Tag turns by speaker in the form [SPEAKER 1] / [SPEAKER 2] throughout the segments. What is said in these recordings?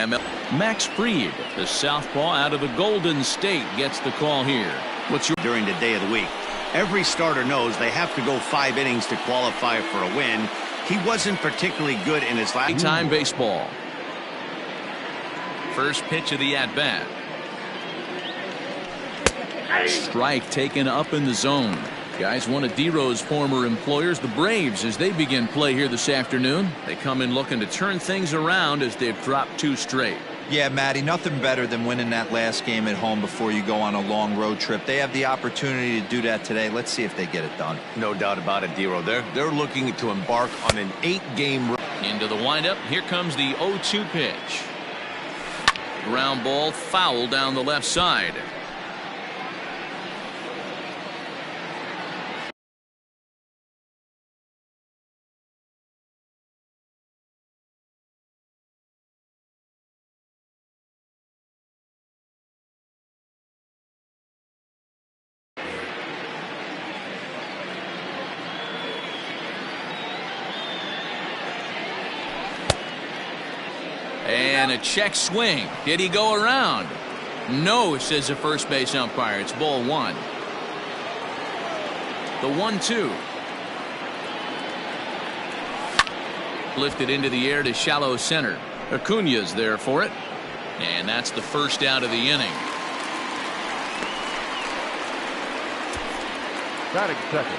[SPEAKER 1] Max Fried, the southpaw out of the Golden State, gets the call here. What's your
[SPEAKER 2] during the day of the week? Every starter knows they have to go 5 innings to qualify for a win. He wasn't particularly good in his last
[SPEAKER 1] time baseball. First pitch of the at-bat. Strike taken up in the zone. Guys, one of D-Rose former employers, the Braves, as they begin play here this afternoon. They come in looking to turn things around as they've dropped 2 straight.
[SPEAKER 3] Yeah, Matty, nothing better than winning that last game at home before you go on a long road trip. They have the opportunity to do that today. Let's see if they get it done.
[SPEAKER 2] No doubt about it, D-Rose. They're looking to embark on an 8-game run.
[SPEAKER 1] Into the windup. Here comes the 0-2 pitch. Ground ball foul down the left side. And a check swing. Did he go around? No, says the first base umpire. It's ball 1. The 1-2. Lifted into the air to shallow center. Acuna's there for it. And that's the first out of the inning.
[SPEAKER 4] Batting second.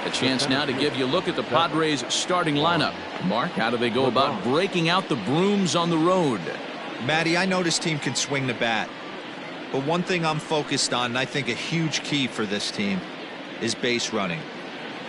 [SPEAKER 1] A chance now to give you a look at the Padres' starting lineup. Mark, how do they go about breaking out the brooms on the road?
[SPEAKER 3] Matty, I know this team can swing the bat. But one thing I'm focused on, and I think a huge key for this team, is base running.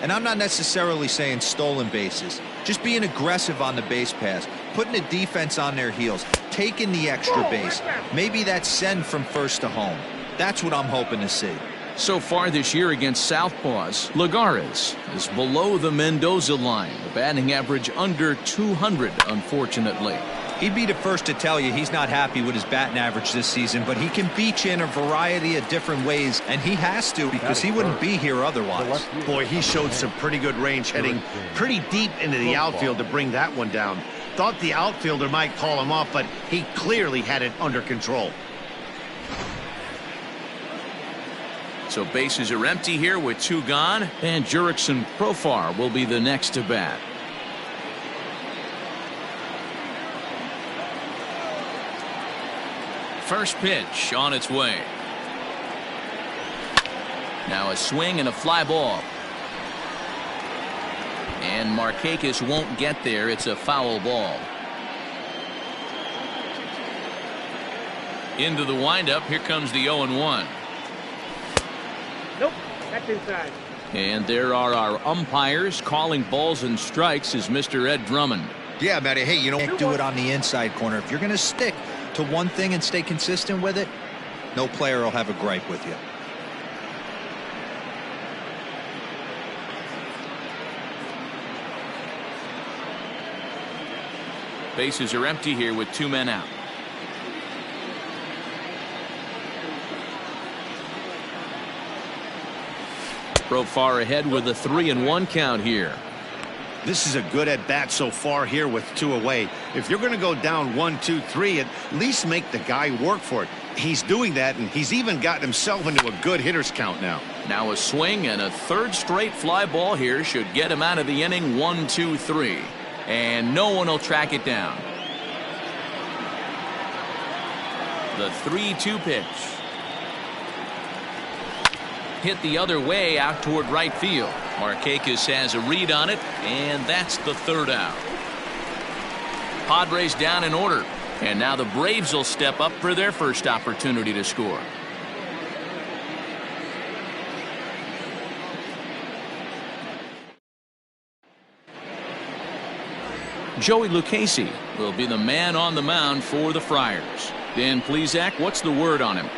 [SPEAKER 3] And I'm not necessarily saying stolen bases. Just being aggressive on the base pass, putting the defense on their heels, taking the extra base. Maybe that send from first to home. That's what I'm hoping to see.
[SPEAKER 1] So far this year against Southpaws, Lagares is below the Mendoza line. The batting average under 200, unfortunately.
[SPEAKER 3] He'd be the first to tell you he's not happy with his batting average this season, but he can beat you in a variety of different ways, and he has to because he wouldn't be here otherwise.
[SPEAKER 2] Boy, he showed some pretty good range heading pretty deep into the outfield to bring that one down. Thought the outfielder might call him off, but he clearly had it under control.
[SPEAKER 1] So bases are empty here with 2 gone, and Jurickson Profar will be the next to bat. First pitch on its way. Now a swing and a fly ball. And Markakis won't get there. It's a foul ball. Into the windup. Here comes the 0-1.
[SPEAKER 5] Nope, that's inside.
[SPEAKER 1] And there are our umpires calling balls and strikes is Mr. Ed Drummond.
[SPEAKER 2] Yeah, Matty, hey, you know,
[SPEAKER 3] Can't do it on the inside corner. If you're going to stick to one thing and stay consistent with it, no player will have a gripe with you.
[SPEAKER 1] Bases are empty here with 2 men out. Profar ahead with a 3-1 count here.
[SPEAKER 2] this is a good at bat so far here with 2 away. If you're going to go down 1, 2, 3, at least make the guy work for it. He's doing that, and he's even gotten himself into a good hitter's count now.
[SPEAKER 1] Now a swing and a 3rd straight fly ball here should get him out of the inning. 1, 2, 3, and no one will track it down. The 3-2 pitch. Hit the other way out toward right field. Markakis has a read on it, and that's the 3rd out. Padres down in order, and now the Braves will step up for their first opportunity to score. Joey Lucchesi will be the man on the mound for the Friars. Dan Plesac, what's the word on him?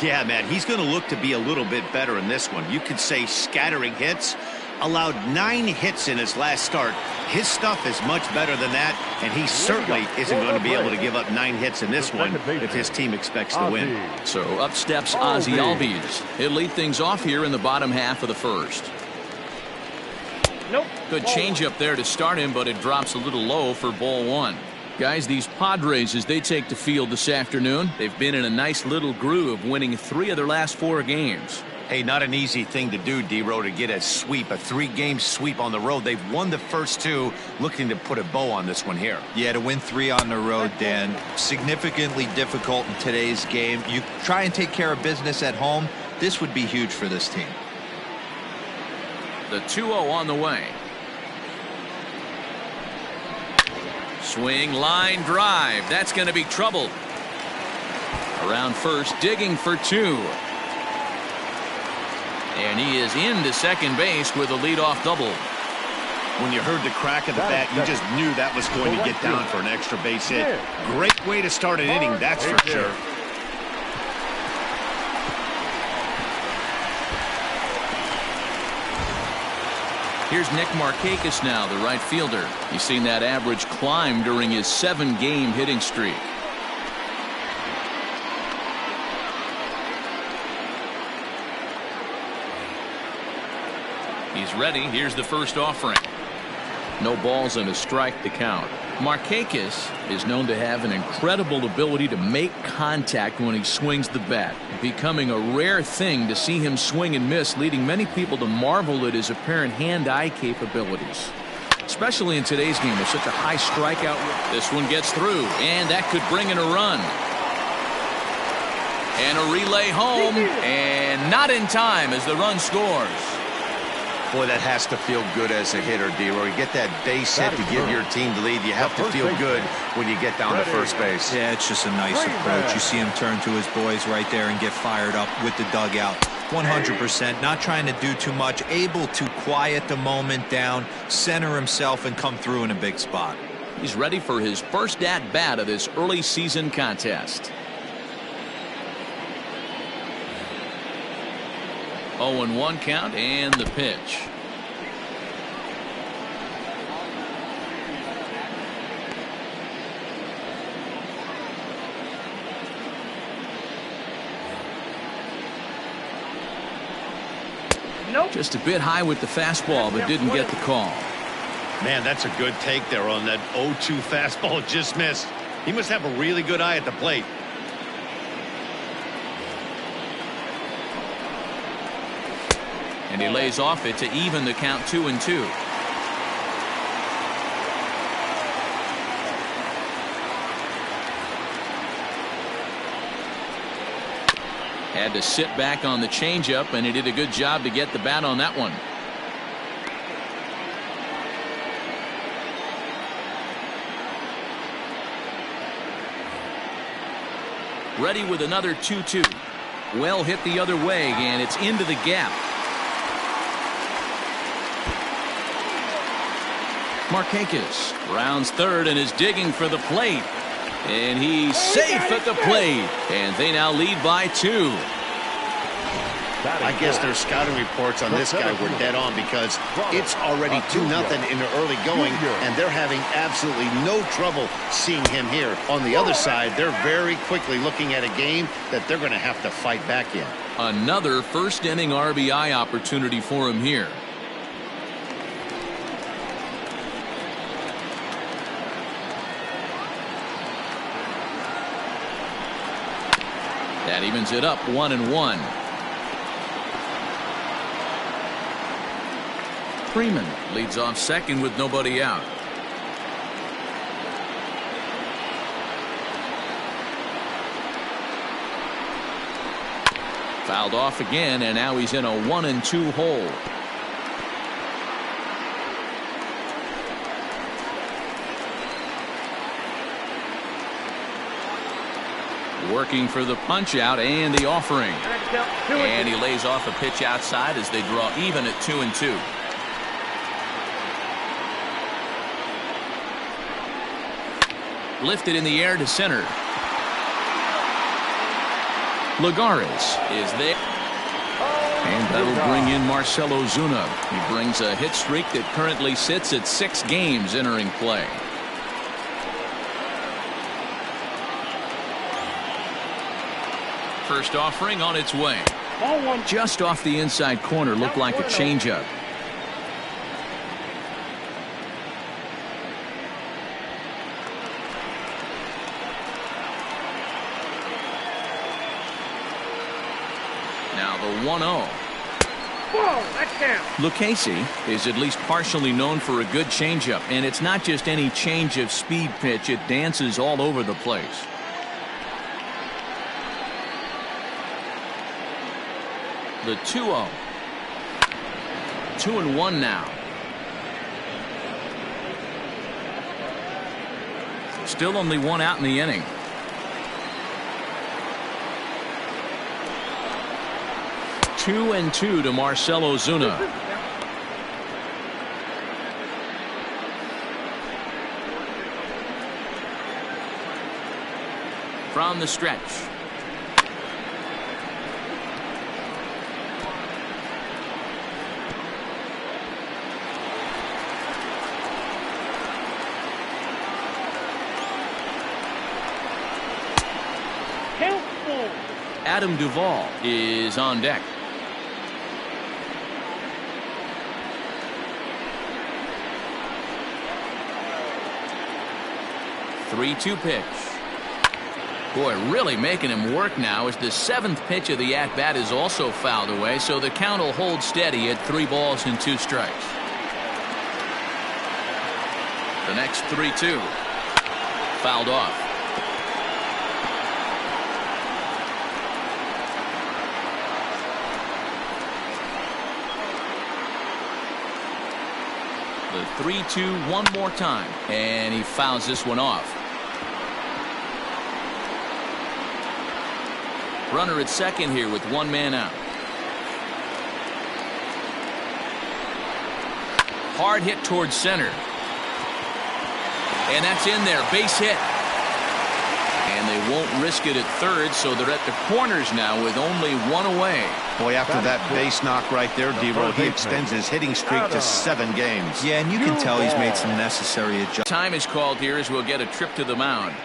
[SPEAKER 2] Yeah, man, he's going to look to be a little bit better in this one. You could say scattering hits. Allowed 9 hits in his last start. His stuff is much better than that, and he certainly isn't going to be able to give up 9 hits in this one if his team expects to win.
[SPEAKER 1] So up steps Ozzie Albies. He'll lead things off here in the bottom half of the 1st.
[SPEAKER 5] Nope.
[SPEAKER 1] Good changeup there to start him, but it drops a little low for ball 1. Guys, these Padres, as they take the field this afternoon, they've been in a nice little groove, winning 3 of their last 4 games.
[SPEAKER 2] Hey, not an easy thing to do, D-Row, to get a sweep, a 3-game sweep on the road. They've won the first 2, looking to put a bow on this one here.
[SPEAKER 3] Yeah, to win 3 on the road, Dan, significantly difficult in today's game. You try and take care of business at home, this would be huge for this team.
[SPEAKER 1] The 2-0 on the way. Swing, line drive. That's going to be trouble. Around first, digging for 2. And he is into second base with a leadoff double.
[SPEAKER 2] When you heard the crack of the bat, you just knew that was going to get down for an extra base hit. Great way to start an inning, that's for sure.
[SPEAKER 1] Here's Nick Markakis now, the right fielder. He's seen that average climb during his 7-game hitting streak. He's ready. Here's the first offering. No balls and a strike to count. Markakis is known to have an incredible ability to make contact when he swings the bat, becoming a rare thing to see him swing and miss, leading many people to marvel at his apparent hand-eye capabilities, especially in today's game with such a high strikeout rate. This one gets through, and that could bring in a run. And a relay home, and not in time as the run scores.
[SPEAKER 2] Boy, that has to feel good as a hitter, D-Roy. You get that base hit to give your team the lead. You have to feel good when you get down to first base.
[SPEAKER 3] Yeah, it's just a nice approach. You see him turn to his boys right there and get fired up with the dugout. 100%, not trying to do too much, able to quiet the moment down, center himself, and come through in a big spot.
[SPEAKER 1] He's ready for his first at-bat of this early season contest. 0-1 count and the pitch.
[SPEAKER 5] Nope.
[SPEAKER 1] Just a bit high with the fastball, but didn't get the call.
[SPEAKER 2] Man, that's a good take there on that 0-2 fastball. Just missed. He must have a really good eye at the plate.
[SPEAKER 1] And he lays off it to even the count 2-2. Had to sit back on the changeup, and he did a good job to get the bat on that one. Ready with another 2-2. Well hit the other way, and it's into the gap. Markakis rounds third and is digging for the plate. And he's safe at the plate. And they now lead by 2.
[SPEAKER 2] I guess their scouting reports on this guy were dead on, because it's already 2-0 in the early going, and they're having absolutely no trouble seeing him here. On the other side, they're very quickly looking at a game that they're going to have to fight back in.
[SPEAKER 1] Another first inning RBI opportunity for him here. That evens it up 1-1. Freeman leads off second with nobody out. Fouled off again, and now he's in a 1-2 hole. Working for the punch out and the offering. And he lays off a pitch outside as they draw even at 2-2. Lifted in the air to center. Lagares is there. And that'll bring in Marcell Ozuna. He brings a hit streak that currently sits at 6 games entering play. First offering on its way. Just off the inside corner, looked like a changeup. Now the 1-0.
[SPEAKER 5] Whoa, that's down.
[SPEAKER 1] Lucchese is at least partially known for a good changeup, and it's not just any change of speed pitch. It dances all over the place. The 2-0. 2-1 now. Still only one out in the inning. Two and two to Marcell Ozuna. From the stretch. Adam Duvall is on deck. Three-two pitch. Boy, really making him work now as the seventh pitch of the at-bat is also fouled away, so the count will hold steady at 3 balls and 2 strikes. The next 3-2. Fouled off. The 3-2 one more time, and he fouls this one off. Runner at second here with 1 man out. Hard hit towards center. And that's in there, base hit. And they won't risk it at third, so they're at the corners now with only 1 away.
[SPEAKER 2] Boy, after that base knock right there, D-Roll, he extends his hitting streak to 7 games.
[SPEAKER 3] Yeah, and you can tell he's made some necessary adjustments.
[SPEAKER 1] Time is called here as we'll get a trip to the mound.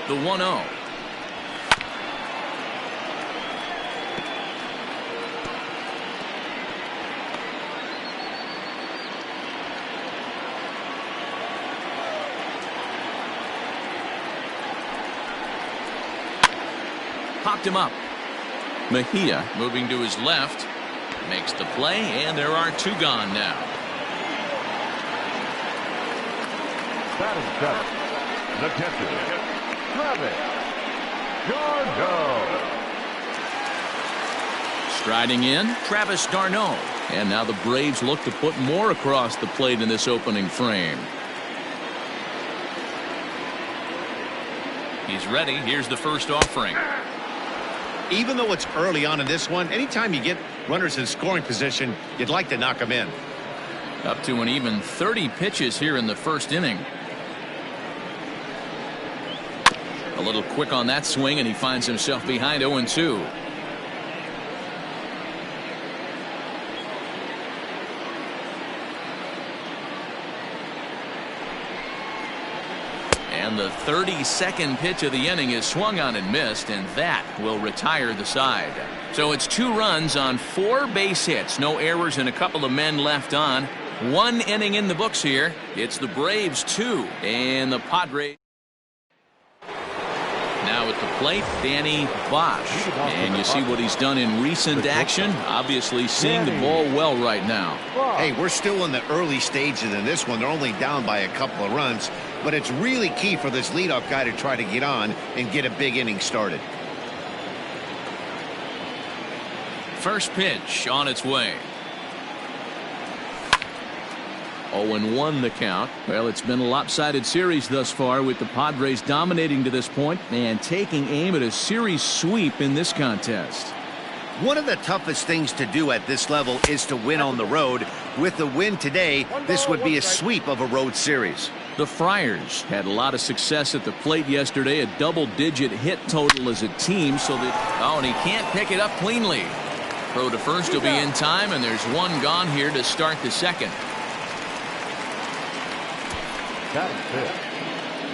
[SPEAKER 1] The 1-0. Popped him up. Mejia moving to his left. Makes the play, and there are 2 gone now.
[SPEAKER 4] Batting seventh, the catcher, Travis d'Arnaud.
[SPEAKER 1] Striding in, Travis d'Arnaud. And now the Braves look to put more across the plate in this opening frame. He's ready. Here's the first offering.
[SPEAKER 2] Even though it's early on in this one, anytime you get runners in scoring position, you'd like to knock them in.
[SPEAKER 1] Up to an even 30 pitches here in the first inning. A little quick on that swing, and he finds himself behind 0-2. And the 32nd pitch of the inning is swung on and missed, and that will retire the side. So it's 2 runs on 4 base hits. No errors and a couple of men left on. 1 inning in the books here. It's the Braves 2 and the Padres. Now at the plate, Danny Bosch. And you see what he's done in recent action. Obviously seeing the ball well right now.
[SPEAKER 2] Hey, we're still in the early stages in this one. They're only down by a couple of runs. But it's really key for this leadoff guy to try to get on and get a big inning started.
[SPEAKER 1] First pitch on its way. 0-1 the count. Well, it's been a lopsided series thus far, with the Padres dominating to this point and taking aim at a series sweep in this contest.
[SPEAKER 2] One of the toughest things to do at this level is to win on the road. With the win today, this would be a sweep of a road series.
[SPEAKER 1] The Friars had a lot of success at the plate yesterday, a double-digit hit total as a team, so that, oh, and he can't pick it up cleanly. Throw to first will be in time, and there's 1 gone here to start the second.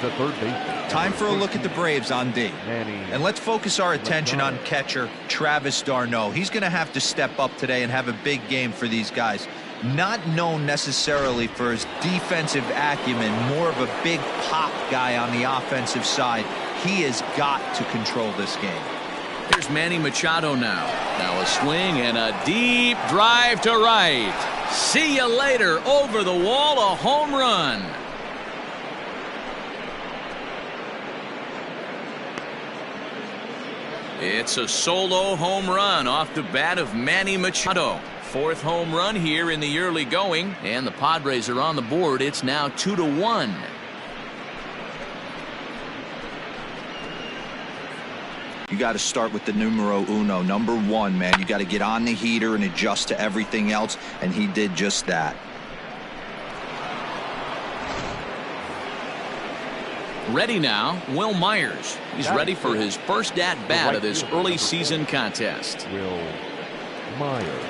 [SPEAKER 4] The third baseman.
[SPEAKER 3] Time for a look at the Braves on D. And let's focus our attention on catcher Travis d'Arnaud. He's going to have to step up today and have a big game for these guys. Not known necessarily for his defensive acumen, more of a big pop guy on the offensive side. He has got to control this game.
[SPEAKER 1] Here's Manny Machado now. Now a swing and a deep drive to right. See you later. Over the wall, a home run. It's a solo home run off the bat of Manny Machado. Fourth home run here in the early going, and the Padres are on the board. It's now 2-1.
[SPEAKER 3] You got to start with the numero uno, number one, man. You got to get on the heater and adjust to everything else, and he did just that.
[SPEAKER 1] Ready now, Will Myers. He's ready for his first at-bat of this early season contest.
[SPEAKER 4] Will Myers.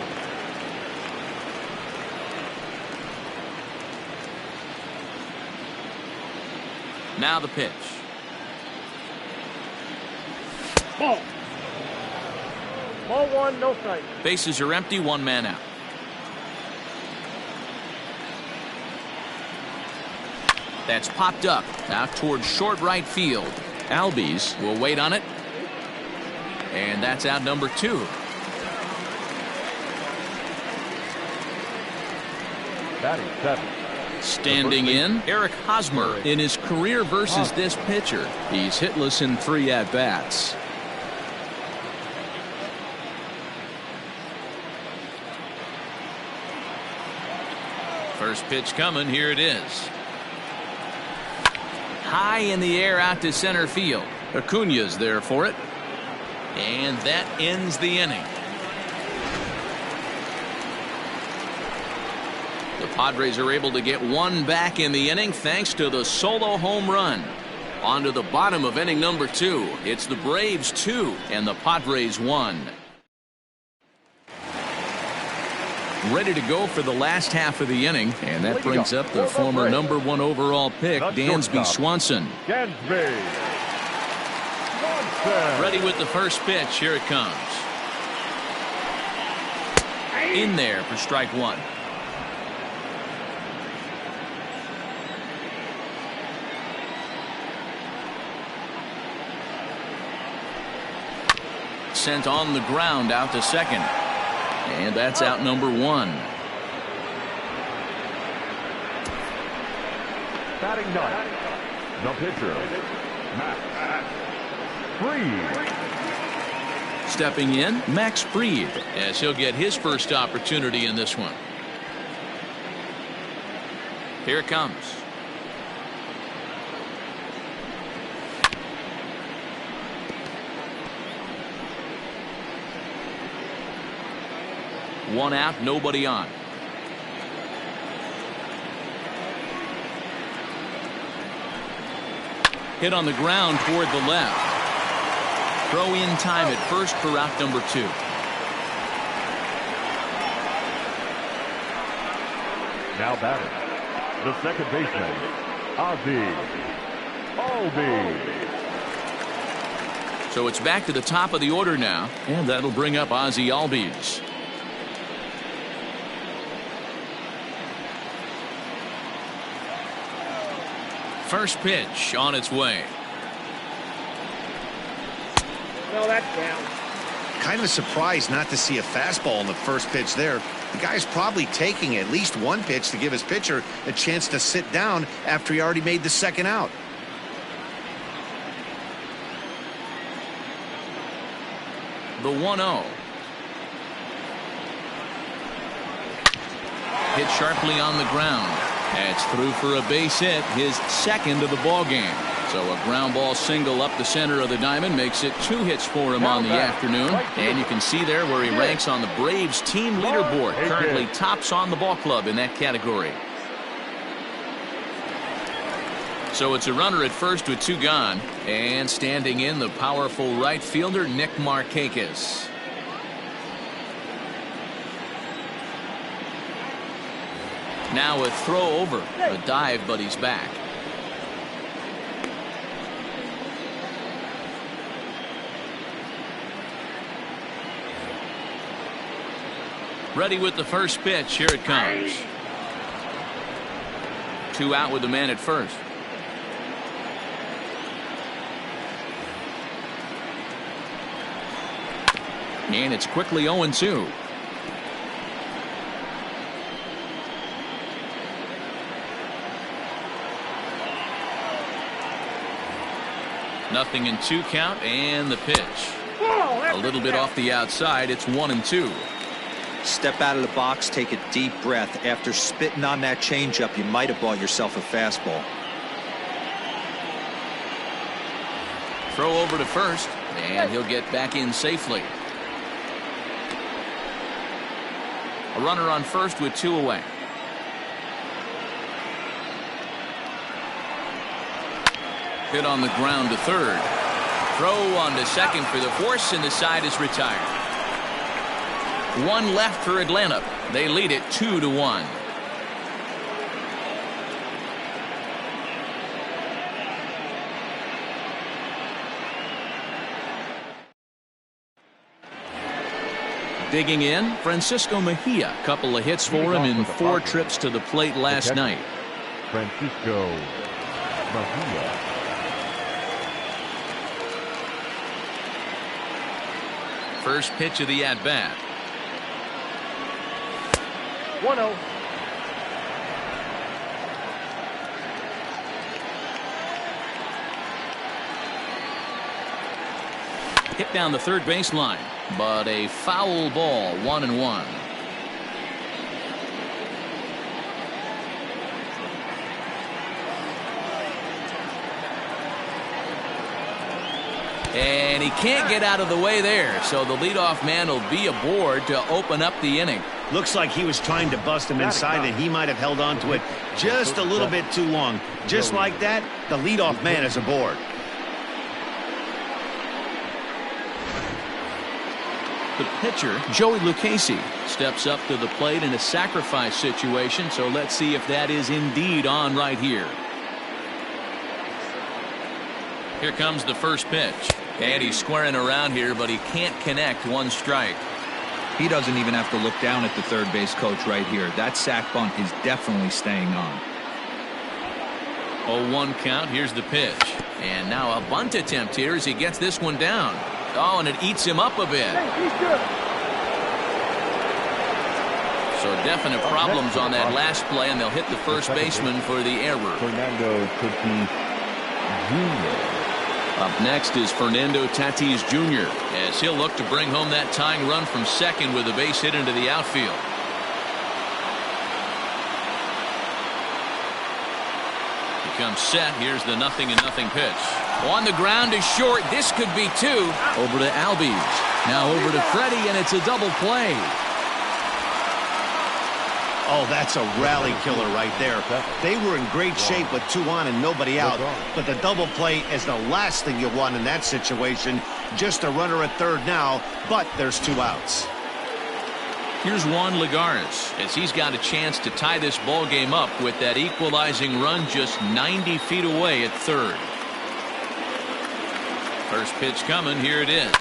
[SPEAKER 1] Now the pitch.
[SPEAKER 5] Ball. Ball one, no strike.
[SPEAKER 1] Bases are empty, one man out. That's popped up out towards short right field. Albies will wait on it. And that's out number 2.
[SPEAKER 4] Batting 7.
[SPEAKER 1] Standing in, Eric Hosmer in his career versus this pitcher. He's hitless in 3 at-bats. First pitch coming, here it is. High in the air out to center field. Acuña's there for it. And that ends the inning. The Padres are able to get one back in the inning thanks to the solo home run. On to the bottom of inning number 2. It's the Braves 2 and the Padres 1. Ready to go for the last half of the inning, and that brings up the former number 1 overall pick, Dansby Swanson.
[SPEAKER 4] Dansby Swanson.
[SPEAKER 1] Ready with the first pitch. Here it comes. In there for strike 1. Sent on the ground out to second. And that's out number 1.
[SPEAKER 4] Batting 9. The pitcher, Max Fried.
[SPEAKER 1] Stepping in, Max Fried, as he'll get his first opportunity in this one. Here it comes. One out, nobody on. Hit on the ground toward the left. Throw in time at first for out number 2.
[SPEAKER 4] Now batting, the second baseman, Ozzie Albies.
[SPEAKER 1] So it's back to the top of the order now, and that'll bring up Ozzie Albies. First pitch on its way.
[SPEAKER 5] No, that's down.
[SPEAKER 2] Kind of surprised not to see a fastball in the first pitch there. The guy's probably taking at least one pitch to give his pitcher a chance to sit down after he already made the second out.
[SPEAKER 1] The 1-0. Hit sharply on the ground. That's through for a base hit, his second of the ball game. So a ground ball single up the center of the diamond makes it 2 hits for him on the afternoon. And you can see there where he ranks on the Braves team leaderboard. Currently tops on the ball club in that category. So it's a runner at first with 2 gone. And standing in, the powerful right fielder, Nick Markakis. Now a throw over. A dive, but he's back. Ready with the first pitch. Here it comes. 2 out with the man at first. And it's quickly 0-2. Nothing in 2 count, and the pitch. A little bit off the outside. It's 1-2.
[SPEAKER 3] Step out of the box, take a deep breath. After spitting on that changeup, you might have bought yourself a fastball.
[SPEAKER 1] Throw over to first, and he'll get back in safely. A runner on first with 2 away. Hit on the ground to third. Throw on to second for the force, and the side is retired. 1 left for Atlanta. They lead it 2-1. Digging in, Francisco Mejia. Couple of hits for him in 4 trips to the plate last night.
[SPEAKER 4] Francisco Mejia.
[SPEAKER 1] First pitch of the at-bat.
[SPEAKER 5] 1-0.
[SPEAKER 1] Hit down the third baseline, but a foul ball. 1-1. And he can't get out of the way there, so the leadoff man will be aboard to open up the inning.
[SPEAKER 2] Looks like he was trying to bust him inside, and he might have held on to it just a little bit too long. Just like that, the leadoff man is aboard.
[SPEAKER 1] The pitcher, Joey Lucchesi, steps up to the plate in a sacrifice situation, so let's see if that is indeed on right here. Here comes the first pitch. And he's squaring around here, but he can't connect. 1 strike.
[SPEAKER 3] He doesn't even have to look down at the third base coach right here. That sac bunt is definitely staying on.
[SPEAKER 1] 0-1 count. Here's the pitch. And now a bunt attempt here as he gets this one down. Oh, and it eats him up a bit. So definite problems on that last play, and they'll hit the first baseman for the error.
[SPEAKER 4] Fernando Tatis Jr.
[SPEAKER 1] Up next is Fernando Tatis Jr. as he'll look to bring home that tying run from second with a base hit into the outfield. He comes set. Here's the 0-0 pitch. On the ground is short. This could be 2. Over to Albies. Now over to Freddie, and it's a double play.
[SPEAKER 2] Oh, that's a rally killer right there. They were in great shape with 2 on and nobody out. But the double play is the last thing you want in that situation. Just a runner at third now, but there's 2 outs.
[SPEAKER 1] Here's Juan Lagares as he's got a chance to tie this ball game up with that equalizing run just 90 feet away at third. First pitch coming. Here it is.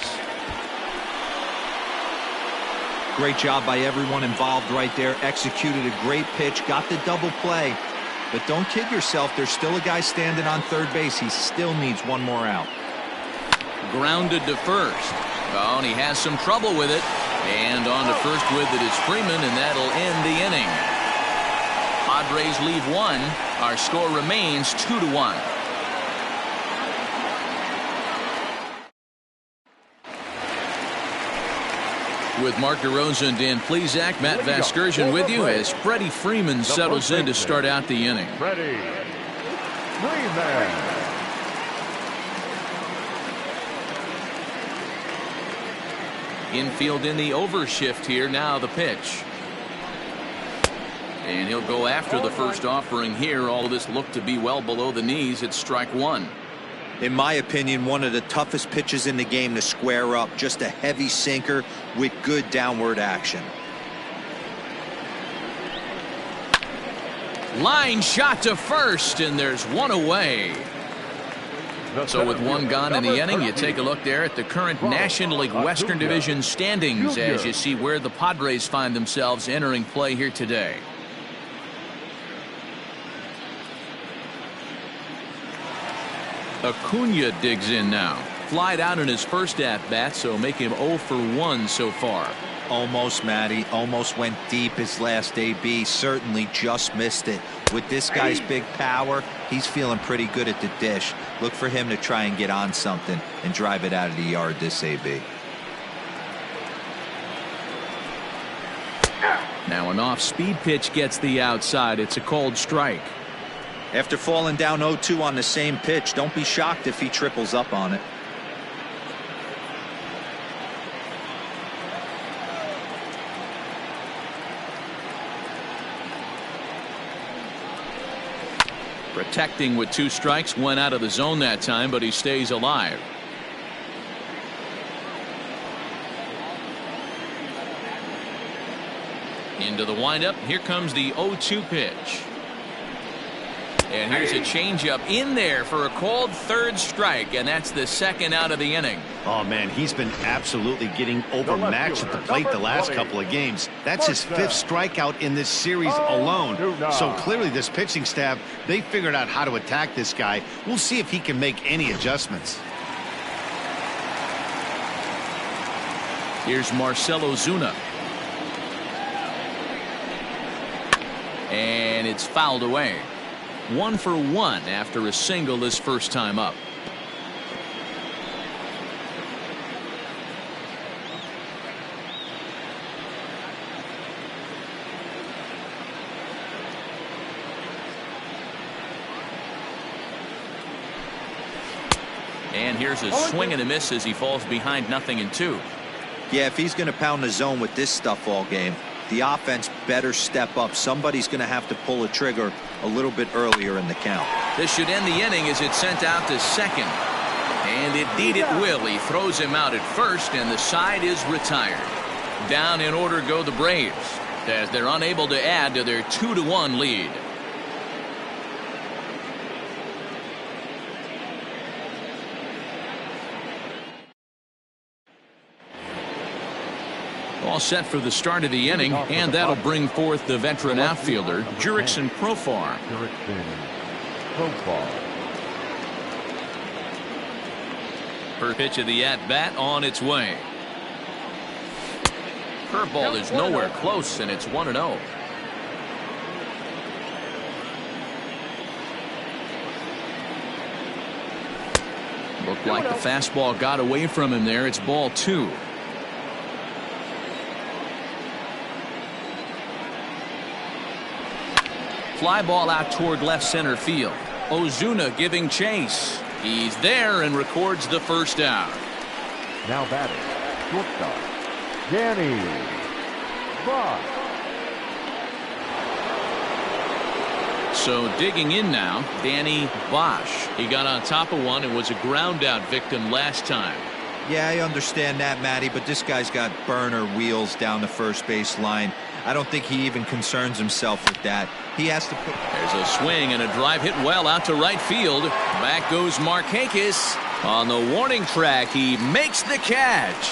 [SPEAKER 3] Great job by everyone involved right there. Executed a great pitch. Got the double play. But don't kid yourself. There's still a guy standing on third base. He still needs 1 more out.
[SPEAKER 1] Grounded to first. Oh, and he has some trouble with it. And on to first with it is Freeman, and that'll end the inning. Padres leave 1. Our score remains 2-1. With Mark DeRosa and Dan Plesac, Matt Vasgersian with you as Freddie Freeman settles in to start out the inning.
[SPEAKER 4] Freddie Freeman.
[SPEAKER 1] Infield in the overshift here. Now the pitch. And he'll go after the first offering here. All of this looked to be well below the knees. It's strike 1.
[SPEAKER 3] In my opinion, one of the toughest pitches in the game to square up. Just a heavy sinker with good downward action.
[SPEAKER 1] Line shot to first, and there's 1 away. So with one gone in the inning, you take a look there at the current National League Western Division standings as you see where the Padres find themselves entering play here today. Acuna digs in now. Flied out in his first at-bat, so make him 0 for 1 so far.
[SPEAKER 3] Almost, Matty. Almost went deep his last AB. Certainly just missed it. With this guy's big power, he's feeling pretty good at the dish. Look for him to try and get on something and drive it out of the yard this AB.
[SPEAKER 1] Now an off-speed pitch gets the outside. It's a called strike.
[SPEAKER 3] After falling down 0-2 on the same pitch, don't be shocked if he triples up on it.
[SPEAKER 1] Protecting with 2 strikes, went out of the zone that time, but he stays alive. Into the windup. Here comes the 0-2 pitch. And here's a changeup in there for a called third strike, and that's the second out of the inning.
[SPEAKER 2] Oh, man, he's been absolutely getting overmatched at the plate the last couple of games. That's his 5th strikeout in this series alone. So clearly this pitching staff, they figured out how to attack this guy. We'll see if he can make any adjustments.
[SPEAKER 1] Here's Marcell Ozuna. And it's fouled away. 1 for 1 after a single his first time up. And here's a swing and a miss as he falls behind 0-2.
[SPEAKER 3] Yeah, if he's going to pound the zone with this stuff all game, the offense better step up. Somebody's going to have to pull a trigger a little bit earlier in the count.
[SPEAKER 1] This should end the inning as it's sent out to second. And indeed it will. He throws him out at first, and the side is retired. Down in order go the Braves as they're unable to add to their 2-1 lead. All set for the start of the inning, and that'll bring forth the veteran outfielder, Jurickson Profar. First pitch of the at-bat on its way. Curveball is nowhere close, and it's 1-0. Looked like the fastball got away from him there. It's ball 2. Fly ball out toward left center field. Ozuna giving chase. He's there and records the first out.
[SPEAKER 4] Now batting, shortstop, Danny Bosch.
[SPEAKER 1] So digging in now, Danny Bosch. He got on top of one and was a ground out victim last time.
[SPEAKER 3] Yeah, I understand that, Matty, but this guy's got burner wheels down the first base line. I don't think he even concerns himself with that. He has to put...
[SPEAKER 1] There's a swing and a drive hit well out to right field. Back goes Markakis. On the warning track, he makes the catch.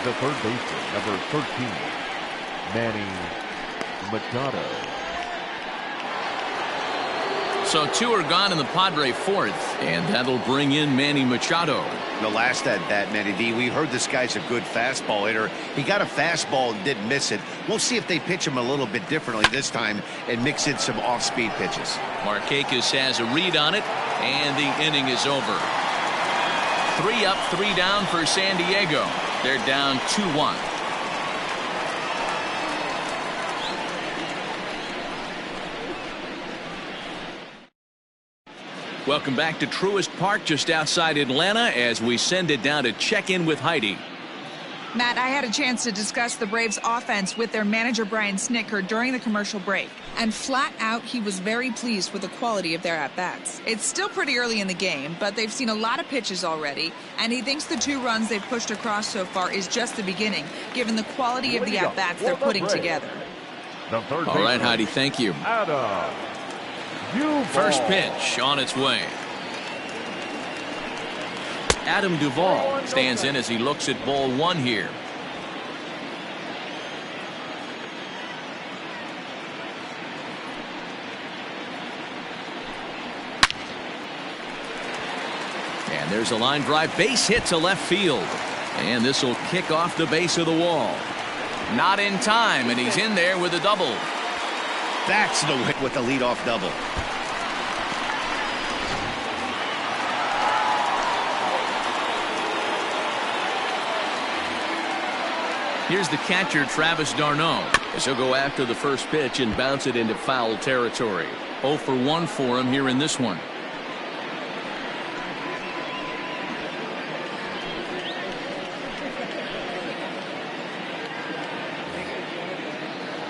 [SPEAKER 4] The third baseman, number 13, Manny Machado.
[SPEAKER 1] So 2 are gone in the Padre 4th, and that'll bring in Manny Machado.
[SPEAKER 2] The last at bat, Matty D, we heard this guy's a good fastball hitter. He got a fastball and didn't miss it. We'll see if they pitch him a little bit differently this time and mix in some off-speed pitches.
[SPEAKER 1] Markakis has a read on it, and the inning is over. 3 up, 3 down for San Diego. They're down 2-1. Welcome back to Truist Park just outside Atlanta as we send it down to check in with Heidi.
[SPEAKER 6] Matt, I had a chance to discuss the Braves offense with their manager Brian Snitker during the commercial break. And flat out, he was very pleased with the quality of their at-bats. It's still pretty early in the game, but they've seen a lot of pitches already. And he thinks the 2 runs they've pushed across so far is just the beginning, given the quality of the at-bats they're putting together.
[SPEAKER 1] All right, Heidi, thank you. First pitch on its way. Adam Duvall stands in as he looks at ball one here. And there's a line drive base hit to left field. And this will kick off the base of the wall. Not in time, and he's in there with a double.
[SPEAKER 2] That's the hit with the leadoff double.
[SPEAKER 1] Here's the catcher, Travis d'Arnaud, as he'll go after the first pitch and bounce it into foul territory. 0 for 1 for him here in this one.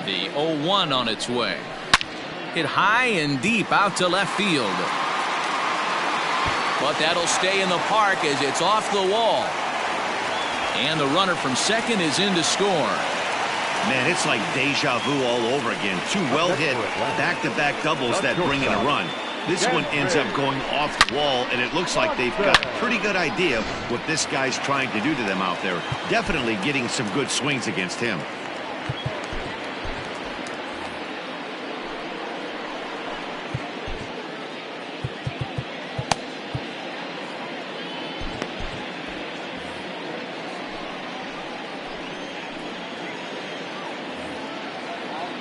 [SPEAKER 1] The 0-1 on its way. Hit high and deep out to left field. But that'll stay in the park as it's off the wall. And the runner from second is in to score.
[SPEAKER 2] Man, it's like deja vu all over again. Two well-hit back-to-back doubles that bring in a run. This one ends up going off the wall, and it looks like they've got a pretty good idea what this guy's trying to do to them out there. Definitely getting some good swings against him.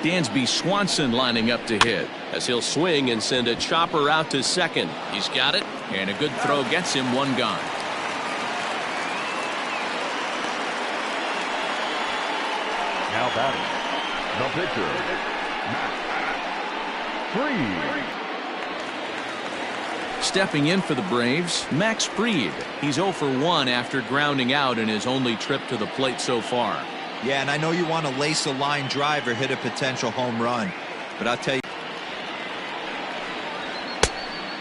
[SPEAKER 1] Dansby Swanson lining up to hit as he'll swing and send a chopper out to second. He's got it, and a good throw gets him one gone.
[SPEAKER 4] Now batting, the pitcher, Fried.
[SPEAKER 1] Stepping in for the Braves, Max Fried. He's 0 for 1 after grounding out in his only trip to the plate so far.
[SPEAKER 3] Yeah, and I know you want to lace a line drive or hit a potential home run, but I'll tell you.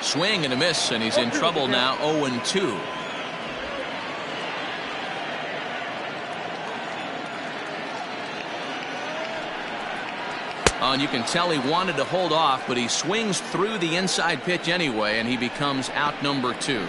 [SPEAKER 1] Swing and a miss, and he's in trouble now. 0-2. And you can tell he wanted to hold off, but he swings through the inside pitch anyway, and he becomes out number 2.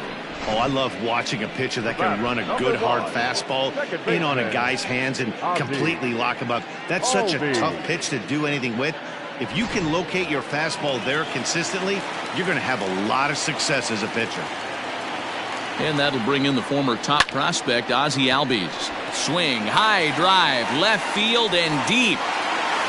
[SPEAKER 2] Oh, I love watching a pitcher that can run a good hard fastball in on a guy's hands and completely lock him up. That's such a tough pitch to do anything with. If you can locate your fastball there consistently, you're going to have a lot of success as a pitcher.
[SPEAKER 1] And that'll bring in the former top prospect, Ozzie Albies. Swing, high drive, left field and deep.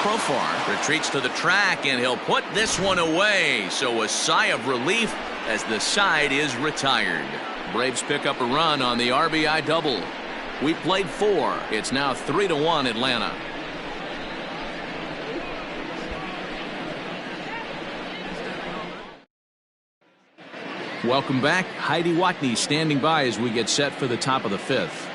[SPEAKER 1] Profar retreats to the track, and he'll put this one away. So a sigh of relief as the side is retired. Braves pick up a run on the RBI double. We played 4. It's now 3-1 Atlanta. Welcome back. Heidi Watney standing by as we get set for the top of the 5th.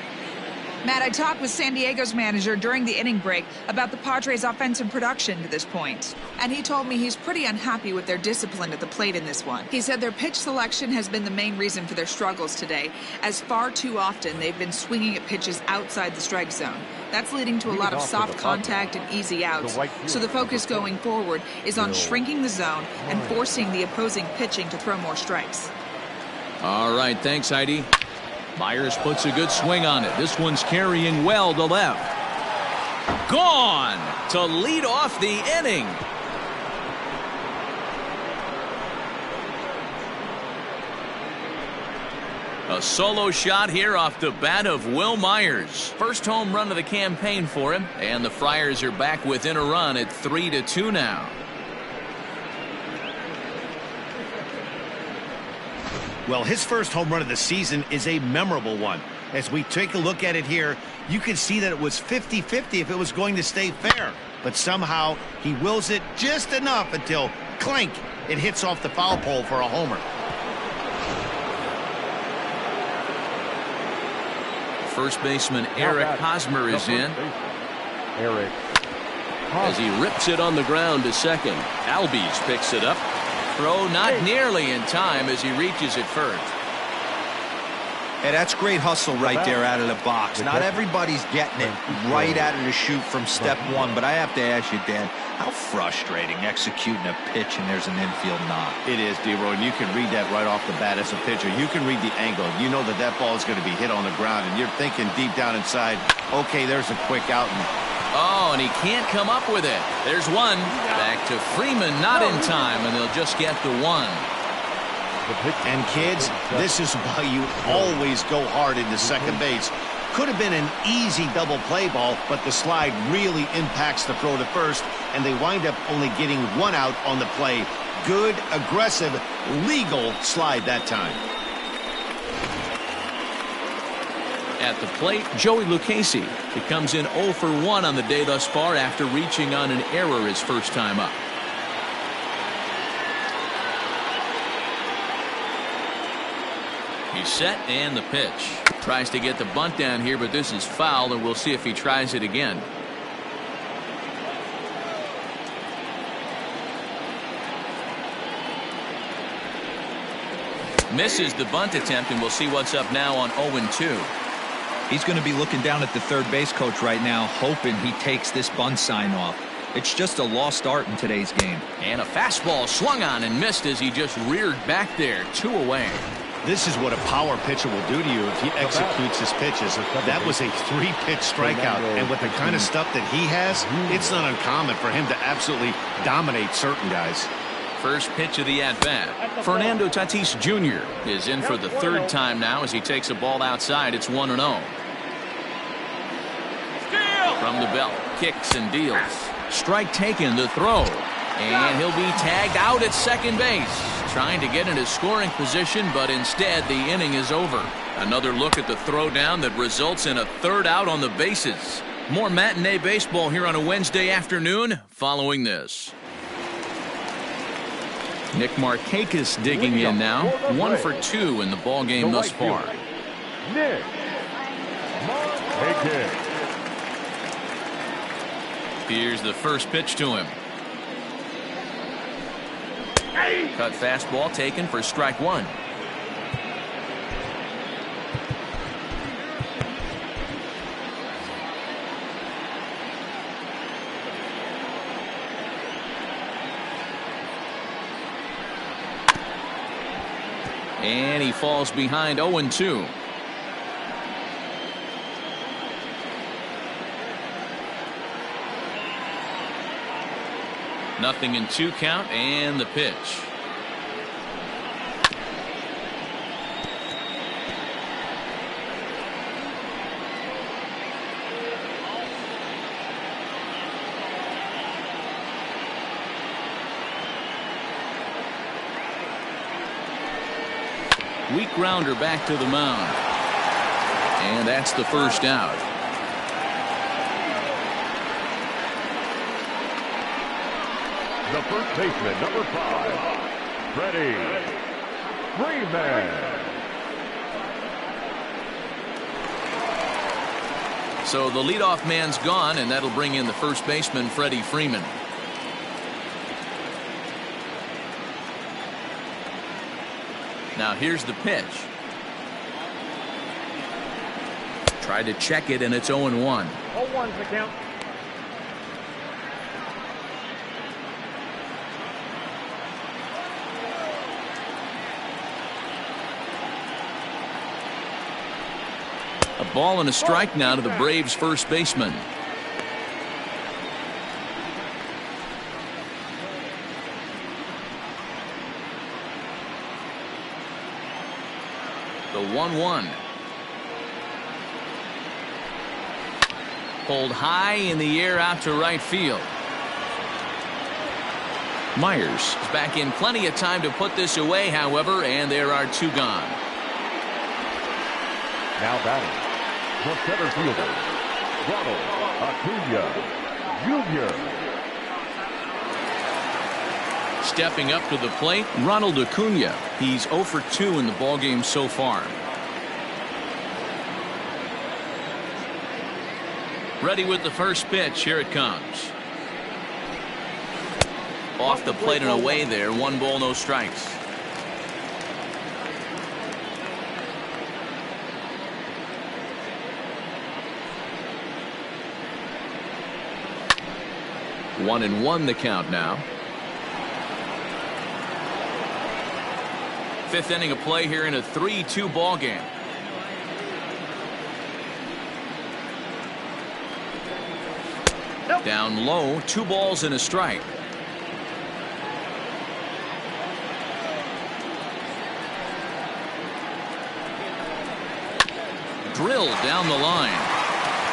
[SPEAKER 6] Matt, I talked with San Diego's manager during the inning break about the Padres' offensive production to this point, and he told me he's pretty unhappy with their discipline at the plate in this one. He said their pitch selection has been the main reason for their struggles today, as far too often they've been swinging at pitches outside the strike zone. That's leading to a lot of soft contact and easy outs, so the focus going forward is on shrinking the zone and forcing the opposing pitching to throw more strikes.
[SPEAKER 1] All right, thanks, Heidi. Myers puts a good swing on it. This one's carrying well to left. Gone to lead off the inning. A solo shot here off the bat of Will Myers. First home run of the campaign for him, and the Friars are back within a run at 3-2 now.
[SPEAKER 2] Well, his first home run of the season is a memorable one. As we take a look at it here, you can see that it was 50-50 if it was going to stay fair. But somehow he wills it just enough until, clink, it hits off the foul pole for a homer.
[SPEAKER 1] First baseman Eric Hosmer is in.
[SPEAKER 4] Eric
[SPEAKER 1] As he rips it on the ground to second. Albies picks it up. Throw not nearly in time as he reaches it first.
[SPEAKER 3] Hey, that's great hustle right there out of the box. Not everybody's getting it right out of the chute from step one, but I have to ask you, Dan, how frustrating executing a pitch and there's an infield knock.
[SPEAKER 2] It is, D-Roy, and you can read that right off the bat as a pitcher. You can read the angle. You know that that ball is going to be hit on the ground, and you're thinking deep down inside, okay, there's a quick out.
[SPEAKER 1] Oh, and he can't come up with it. There's one. Back to Freeman, not in time, and they'll just get the one.
[SPEAKER 2] And kids, this is why you always go hard into second base. Could have been an easy double play ball, but the slide really impacts the throw to first, and they wind up only getting one out on the play. Good, aggressive, legal slide that time.
[SPEAKER 1] At the plate, Joey Lucchesi. He comes in 0 for 1 on the day thus far after reaching on an error his first time up. He's set, and the pitch. Tries to get the bunt down here, but this is foul, and we'll see if he tries it again. Misses the bunt attempt, and we'll see what's up now on 0-2.
[SPEAKER 3] He's going to be looking down at the third base coach right now, hoping he takes this bunt sign off. It's just a lost art in today's game.
[SPEAKER 1] And a fastball swung on and missed as he just reared back there, 2 away.
[SPEAKER 2] This is what a power pitcher will do to you if he executes his pitches. That was a 3-pitch strikeout, and with the kind of stuff that he has, it's not uncommon for him to absolutely dominate certain guys.
[SPEAKER 1] First pitch of the at-bat. Fernando Tatis Jr. is in for the 3rd time now as he takes a ball outside. It's 1-0. From the belt, kicks and deals. Strike taken, the throw. And he'll be tagged out at second base. Trying to get into scoring position, but instead the inning is over. Another look at the throwdown that results in a 3rd out on the bases. More matinee baseball here on a Wednesday afternoon following this. Nick Markakis digging in now. 1 for 2 in the ball game thus far.
[SPEAKER 4] Nick Markakis.
[SPEAKER 1] Here's the first pitch to him. Cut fastball taken for strike 1. And he falls behind 0-2. Nothing in 2 count, and the pitch. Weak grounder back to the mound. And that's the first out.
[SPEAKER 4] The first baseman, number 5, Freddie Freeman.
[SPEAKER 1] So the leadoff man's gone, and that'll bring in the first baseman, Freddie Freeman. Now here's the pitch. Tried to check it, and it's 0-1.
[SPEAKER 5] 0-1's the count.
[SPEAKER 1] A ball and a strike now to the Braves' first baseman. The 1-1. Pulled high in the air out to right field. Myers is back in plenty of time to put this away, however, and there are 2 gone.
[SPEAKER 4] Now batting, the center fielder, Ronald Acuna Jr.
[SPEAKER 1] Stepping up to the plate, Ronald Acuna. He's 0 for 2 in the ballgame so far. Ready with the first pitch. Here it comes. Off the plate and away there. 1 ball, no strikes. 1-1 the count now. Fifth inning of play here in a 3-2 ball game. Down low, 2 balls and a strike. Drilled down the line.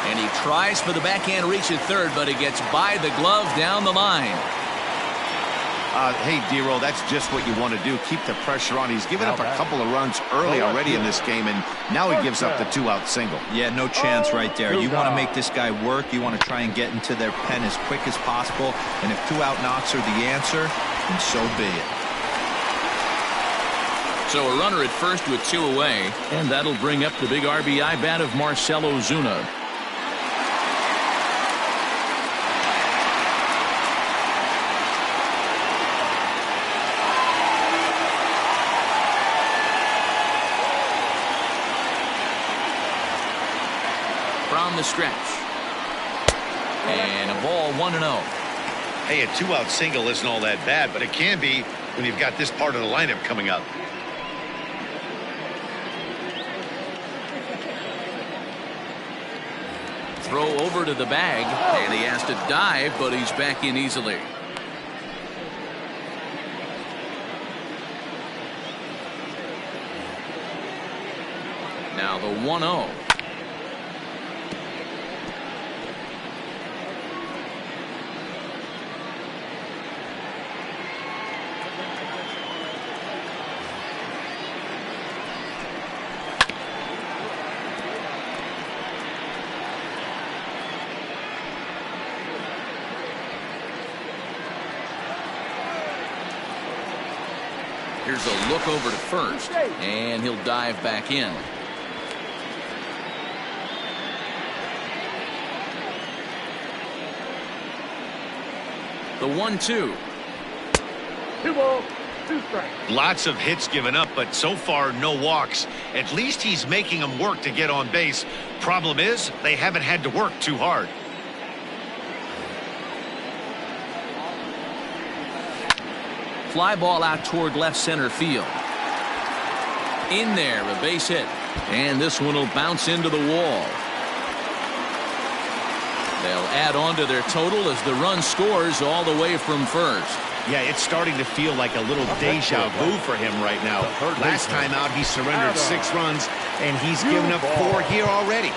[SPEAKER 1] And he tries for the backhand reach at third, but it gets by the glove down the line.
[SPEAKER 2] Hey, D-Roll, that's just what you want to do. Keep the pressure on. He's given up a couple of runs early already in this game, and now he gives up the 2-out single.
[SPEAKER 3] Yeah, no chance right there. You want to make this guy work. You want to try and get into their pen as quick as possible. And if 2-out knocks are the answer, then so be it.
[SPEAKER 1] So a runner at first with 2 away, and that'll bring up the big RBI bat of Marcell Ozuna. From the stretch. And a ball 1-0.
[SPEAKER 2] Hey, a 2-out single isn't all that bad, but it can be when you've got this part of the lineup coming up.
[SPEAKER 1] Throw over to the bag, and he has to dive, but he's back in easily. Now the 1-0. Here's a look over to first, and he'll dive back in. The 1-2.
[SPEAKER 5] 2 balls, 2 strikes.
[SPEAKER 2] Lots of hits given up, but so far no walks. At least he's making them work to get on base. Problem is, they haven't had to work too hard.
[SPEAKER 1] Fly ball out toward left center field. In there, a base hit. And this one will bounce into the wall. They'll add on to their total as the run scores all the way from first.
[SPEAKER 2] Yeah, it's starting to feel like a little deja vu for him right now. Last time out, he surrendered 6 runs, and he's given up 4 here already.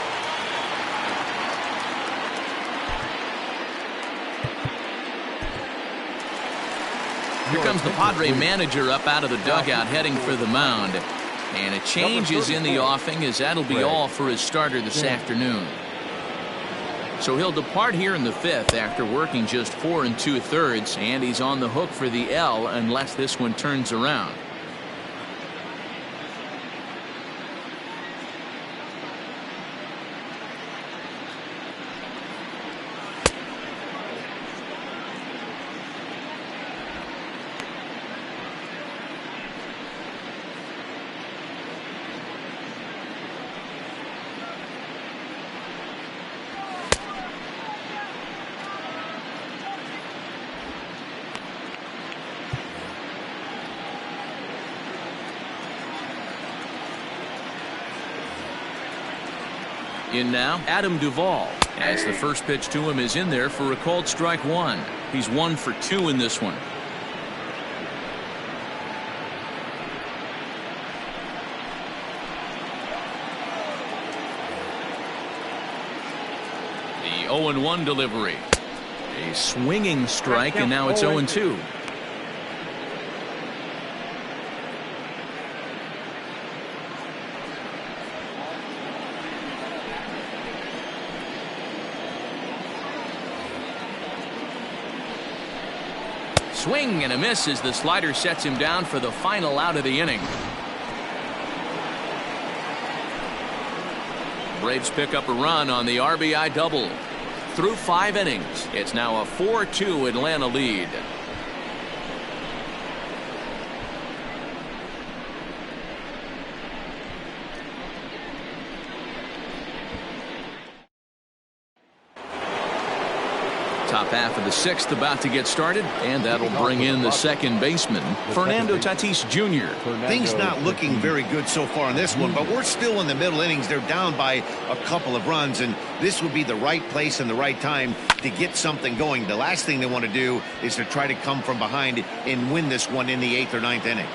[SPEAKER 1] Here comes the Padre manager up out of the dugout heading for the mound. And a change is in the offing, as that'll be all for his starter this afternoon. So he'll depart here in the 5th after working just 4 2/3, and he's on the hook for the L unless this one turns around. In now, Adam Duvall, as the first pitch to him is in there for a called strike 1. He's 1 for 2 in this one. The 0-1 delivery. A swinging strike, and now it's 0-2. Swing and a miss as the slider sets him down for the final out of the inning. Braves pick up a run on the RBI double. Through 5 innings, it's now a 4-2 Atlanta lead. Top half of the sixth about to get started, and that'll bring in the second baseman, Fernando Tatis Jr.
[SPEAKER 2] Things not looking very good so far in this one, but we're still in the middle innings. They're down by a couple of runs, and this would be the right place and the right time to get something going. The last thing they want to do is to try to come from behind and win this one in the 8th or 9th inning.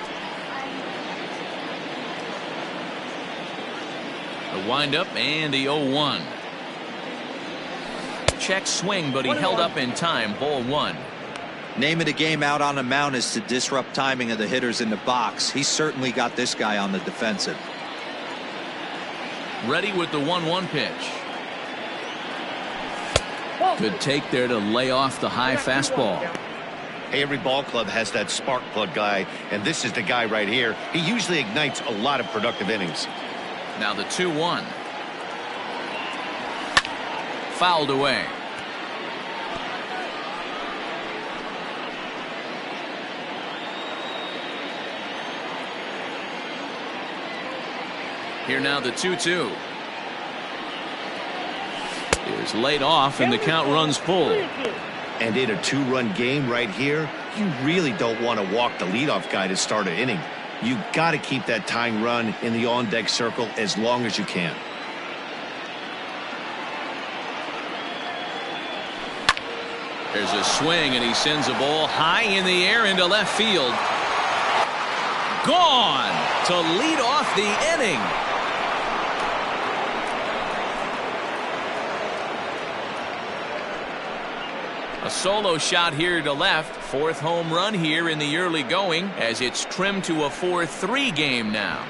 [SPEAKER 1] The windup and the 0-1. Check swing, but he held up in time. Ball 1.
[SPEAKER 3] Name of the game out on the mound is to disrupt timing of the hitters in the box. He certainly got this guy on the defensive.
[SPEAKER 1] Ready with the 1-1 pitch. Good take there to lay off the high fastball.
[SPEAKER 2] Hey, every ball club has that spark plug guy, and this is the guy right here. He usually ignites a lot of productive innings.
[SPEAKER 1] Now the 2-1. Fouled away. Here now the 2-2. Is laid off and the count runs full.
[SPEAKER 2] And in a 2-run game right here, you really don't want to walk the leadoff guy to start an inning. You got to keep that tying run in the on-deck circle as long as you can.
[SPEAKER 1] There's a swing, and he sends a ball high in the air into left field. Gone to lead off the inning. A solo shot here to left. 4th home run here in the early going, as it's trimmed to a 4-3 game now.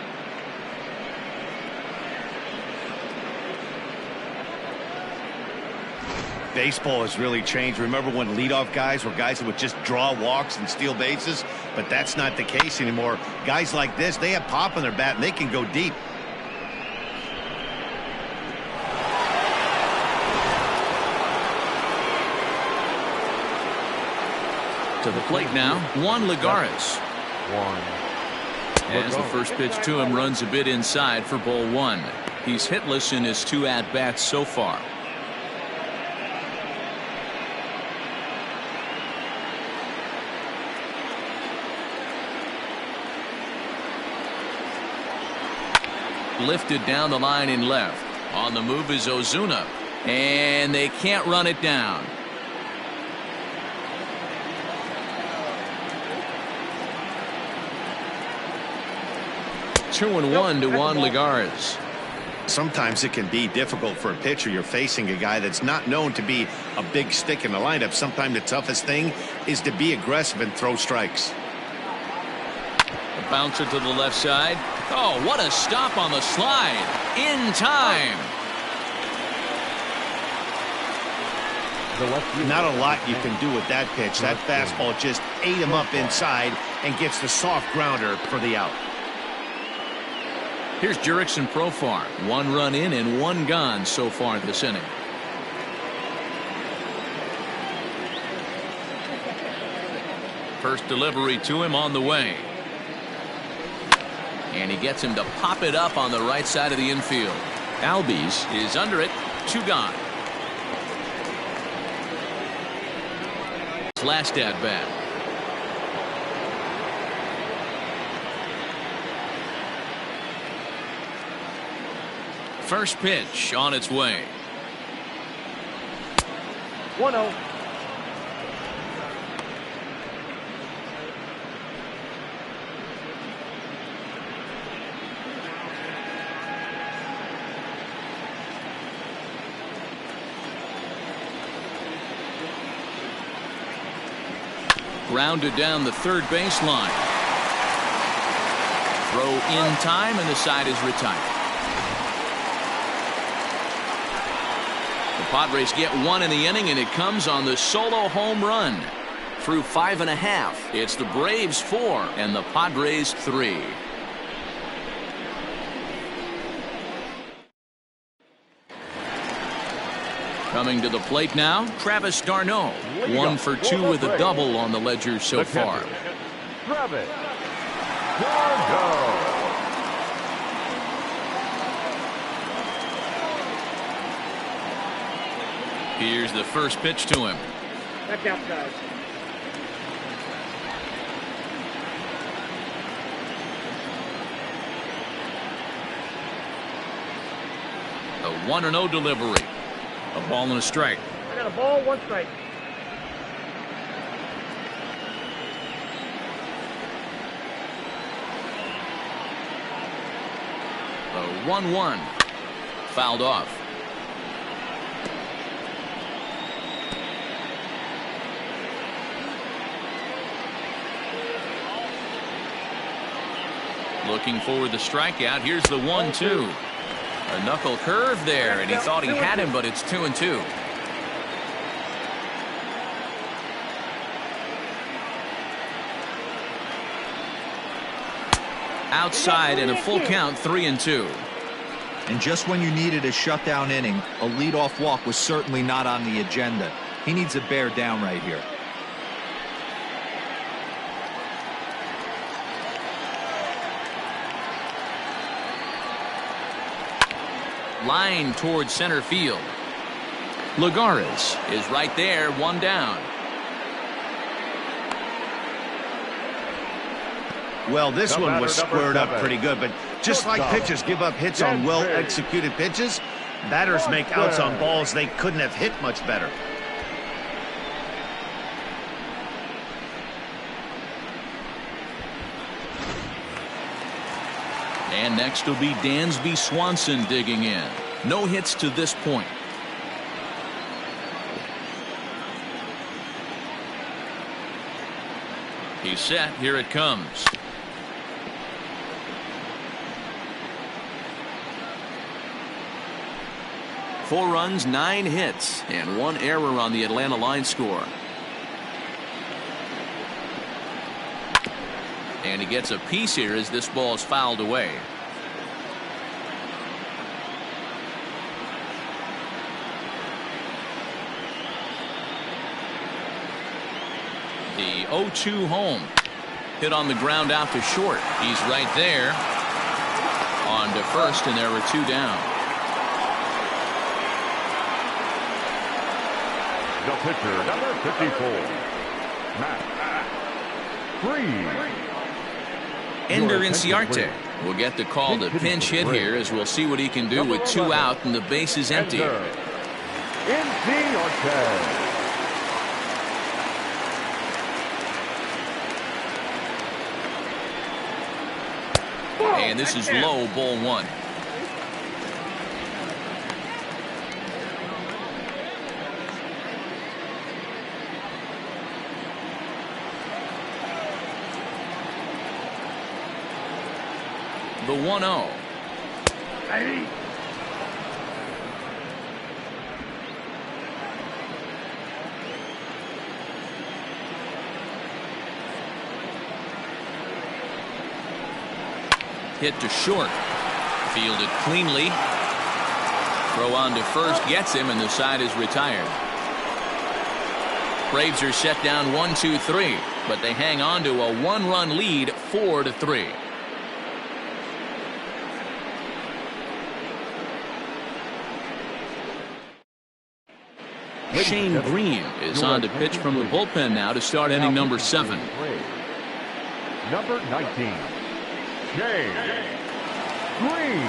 [SPEAKER 2] Baseball has really changed. Remember when leadoff guys were guys that would just draw walks and steal bases? But that's not the case anymore. Guys like this, they have pop on their bat and they can go deep.
[SPEAKER 1] To the plate now, Juan Lagares. As the first pitch to him runs a bit inside for ball 1. He's hitless in his 2 at-bats so far. Lifted down the line in left. On the move is Ozuna, and they can't run it down. Two and one to Juan Lagares.
[SPEAKER 2] Sometimes it can be difficult for a pitcher. You're facing a guy that's not known to be a big stick in the lineup. Sometimes the toughest thing is to be aggressive and throw strikes.
[SPEAKER 1] A bouncer to the left side. Oh, what a stop on the slide. In time.
[SPEAKER 2] Not a lot you can do with that pitch. That fastball just ate him up inside and gets the soft grounder for the out.
[SPEAKER 1] Here's Jurickson Profar. 1 run in and 1 gone so far this inning. First delivery to him on the way. And he gets him to pop it up on the right side of the infield. Albies is under it. 2 gone. Last at bat. First pitch on its way.
[SPEAKER 5] 1-0.
[SPEAKER 1] Grounded down the third baseline. Throw in time, and the side is retired. The Padres get 1 in the inning, and it comes on the solo home run. Through 5 1/2, it's the Braves 4 and the Padres 3. Coming to the plate now, Travis d'Arnaud. 1 for 2 with a double on the ledger so far.
[SPEAKER 4] Travis d'Arnaud.
[SPEAKER 1] Here's the first pitch to him.
[SPEAKER 5] That's outside.
[SPEAKER 1] The 1-0 delivery. A ball and a strike.
[SPEAKER 5] I got a ball, 1 strike.
[SPEAKER 1] The 1-1. Fouled off. Looking for the strikeout. Here's the 1-2. A knuckle curve there, and he thought he had him, but it's 2-2. Outside and a full count, 3-2.
[SPEAKER 3] And just when you needed a shutdown inning, a leadoff walk was certainly not on the agenda. He needs to bear down right here.
[SPEAKER 1] Line towards center field. Lagares is right there, 1 down.
[SPEAKER 2] Well, this one was squared up pretty good, but just like pitchers give up hits on well-executed pitches, batters make outs on balls they couldn't have hit much better.
[SPEAKER 1] And next will be Dansby Swanson digging in. No hits to this point. He's set. Here it comes. Four runs, 9 hits, and 1 error on the Atlanta line score. And he gets a piece here as this ball is fouled away. The 0-2 home. Hit on the ground out to short. He's right there. On to first, and there were 2 down.
[SPEAKER 4] The pitcher, number 54, Matt Freed.
[SPEAKER 1] Ender Inciarte will get the call to pinch hit here, as we'll see what he can do with 2 out and the base is empty.
[SPEAKER 4] Inciarte.
[SPEAKER 1] And this is low, ball 1. The 1-0. Hit to short. Fielded cleanly. Throw on to first gets him, and the side is retired. Braves are set down 1-2-3, but they hang on to a 1-run lead, 4-3. Shane Green is on to pitch from the bullpen now to start inning number 7.
[SPEAKER 4] Number 19, Shane Green.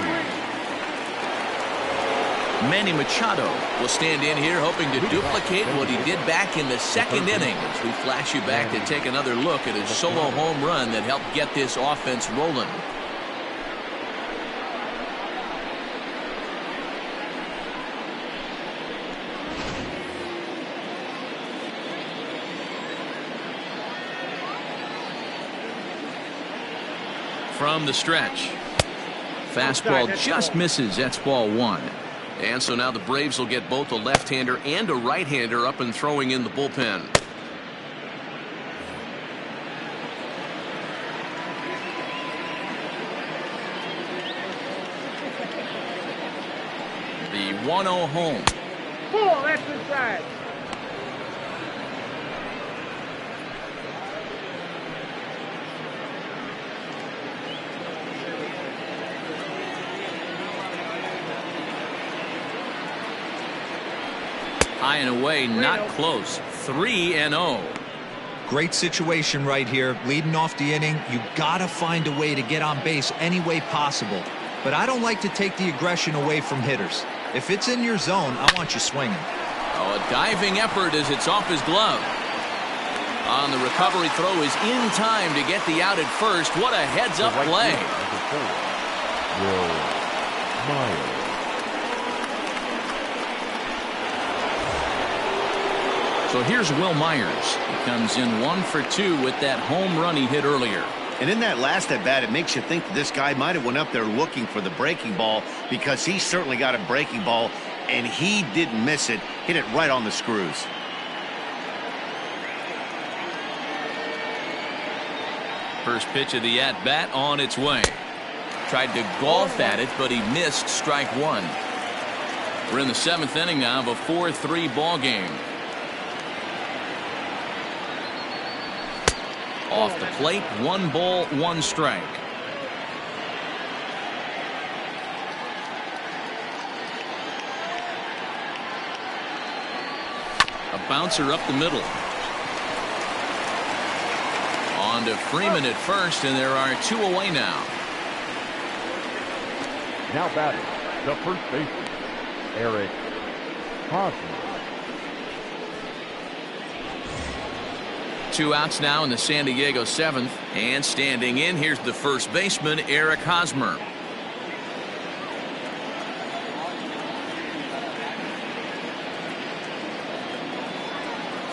[SPEAKER 1] Manny Machado will stand in here hoping to duplicate what he did back in the second inning, as we flash you back to take another look at his solo home run that helped get this offense rolling. From the stretch. Fastball just misses. That's ball 1. And so now the Braves will get both a left-hander and a right-hander up and throwing in the bullpen. The 1-0 home.
[SPEAKER 5] Ball, that's inside.
[SPEAKER 1] High and away, not close. 3-0.
[SPEAKER 3] Great situation right here. Leading off the inning, you got to find a way to get on base any way possible. But I don't like to take the aggression away from hitters. If it's in your zone, I want you swinging.
[SPEAKER 1] Oh, a diving effort as it's off his glove. On the recovery throw is in time to get the out at first. What a heads-up play. So here's Will Myers. He comes in 1 for 2 with that home run he hit earlier.
[SPEAKER 2] And in that last at-bat, it makes you think that this guy might have went up there looking for the breaking ball, because he certainly got a breaking ball, and he didn't miss it. Hit it right on the screws.
[SPEAKER 1] First pitch of the at-bat on its way. Tried to golf at it, but he missed strike one. We're in the 7th inning now of a 4-3 ball game. Off the plate, 1 ball, 1 strike. A bouncer up the middle. On to Freeman at first, and there are 2 away now.
[SPEAKER 4] Now batting, the first baseman, Eric Hosmer.
[SPEAKER 1] 2 outs now in the San Diego 7th, and standing in, here's the first baseman, Eric Hosmer.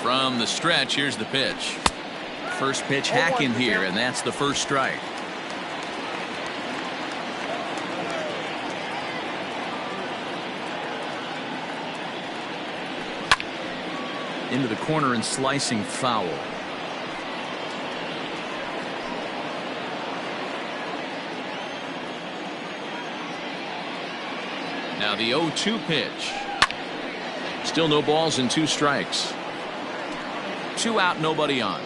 [SPEAKER 1] From the stretch, here's the pitch. First pitch hack in here, and that's the first strike. Into the corner and slicing foul. Now the 0-2 pitch. Still no balls and 2 strikes. 2 out, nobody on.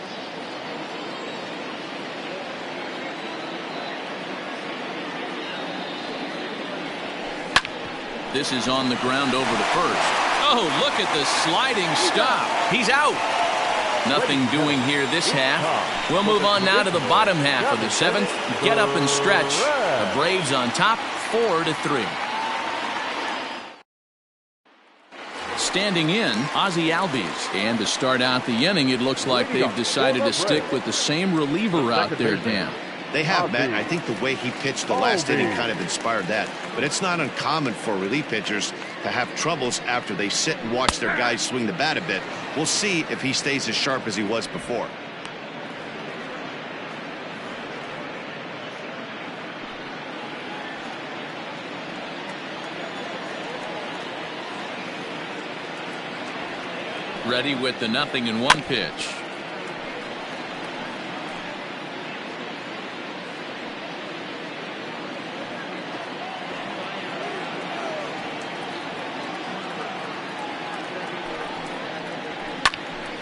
[SPEAKER 1] This is on the ground over to first. Oh, look at the sliding stop. He's out. Nothing doing here this half. We'll move on now to the bottom half of the 7th. Get up and stretch. The Braves on top, 4-3. Standing in, Ozzie Albies. And to start out the inning, it looks like they've decided to stick with the same reliever out there, Dan.
[SPEAKER 2] They have, Matt. I think the way he pitched the last inning kind of inspired that. But it's not uncommon for relief pitchers to have troubles after they sit and watch their guys swing the bat a bit. We'll see if he stays as sharp as he was before.
[SPEAKER 1] Ready with the 0-1 pitch.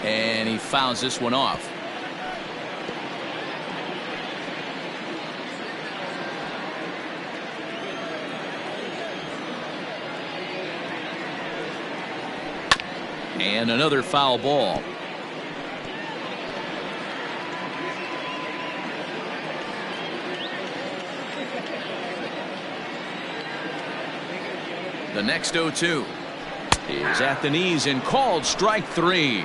[SPEAKER 1] And he fouls this one off. And another foul ball. The next 0-2 is at the knees and called strike 3.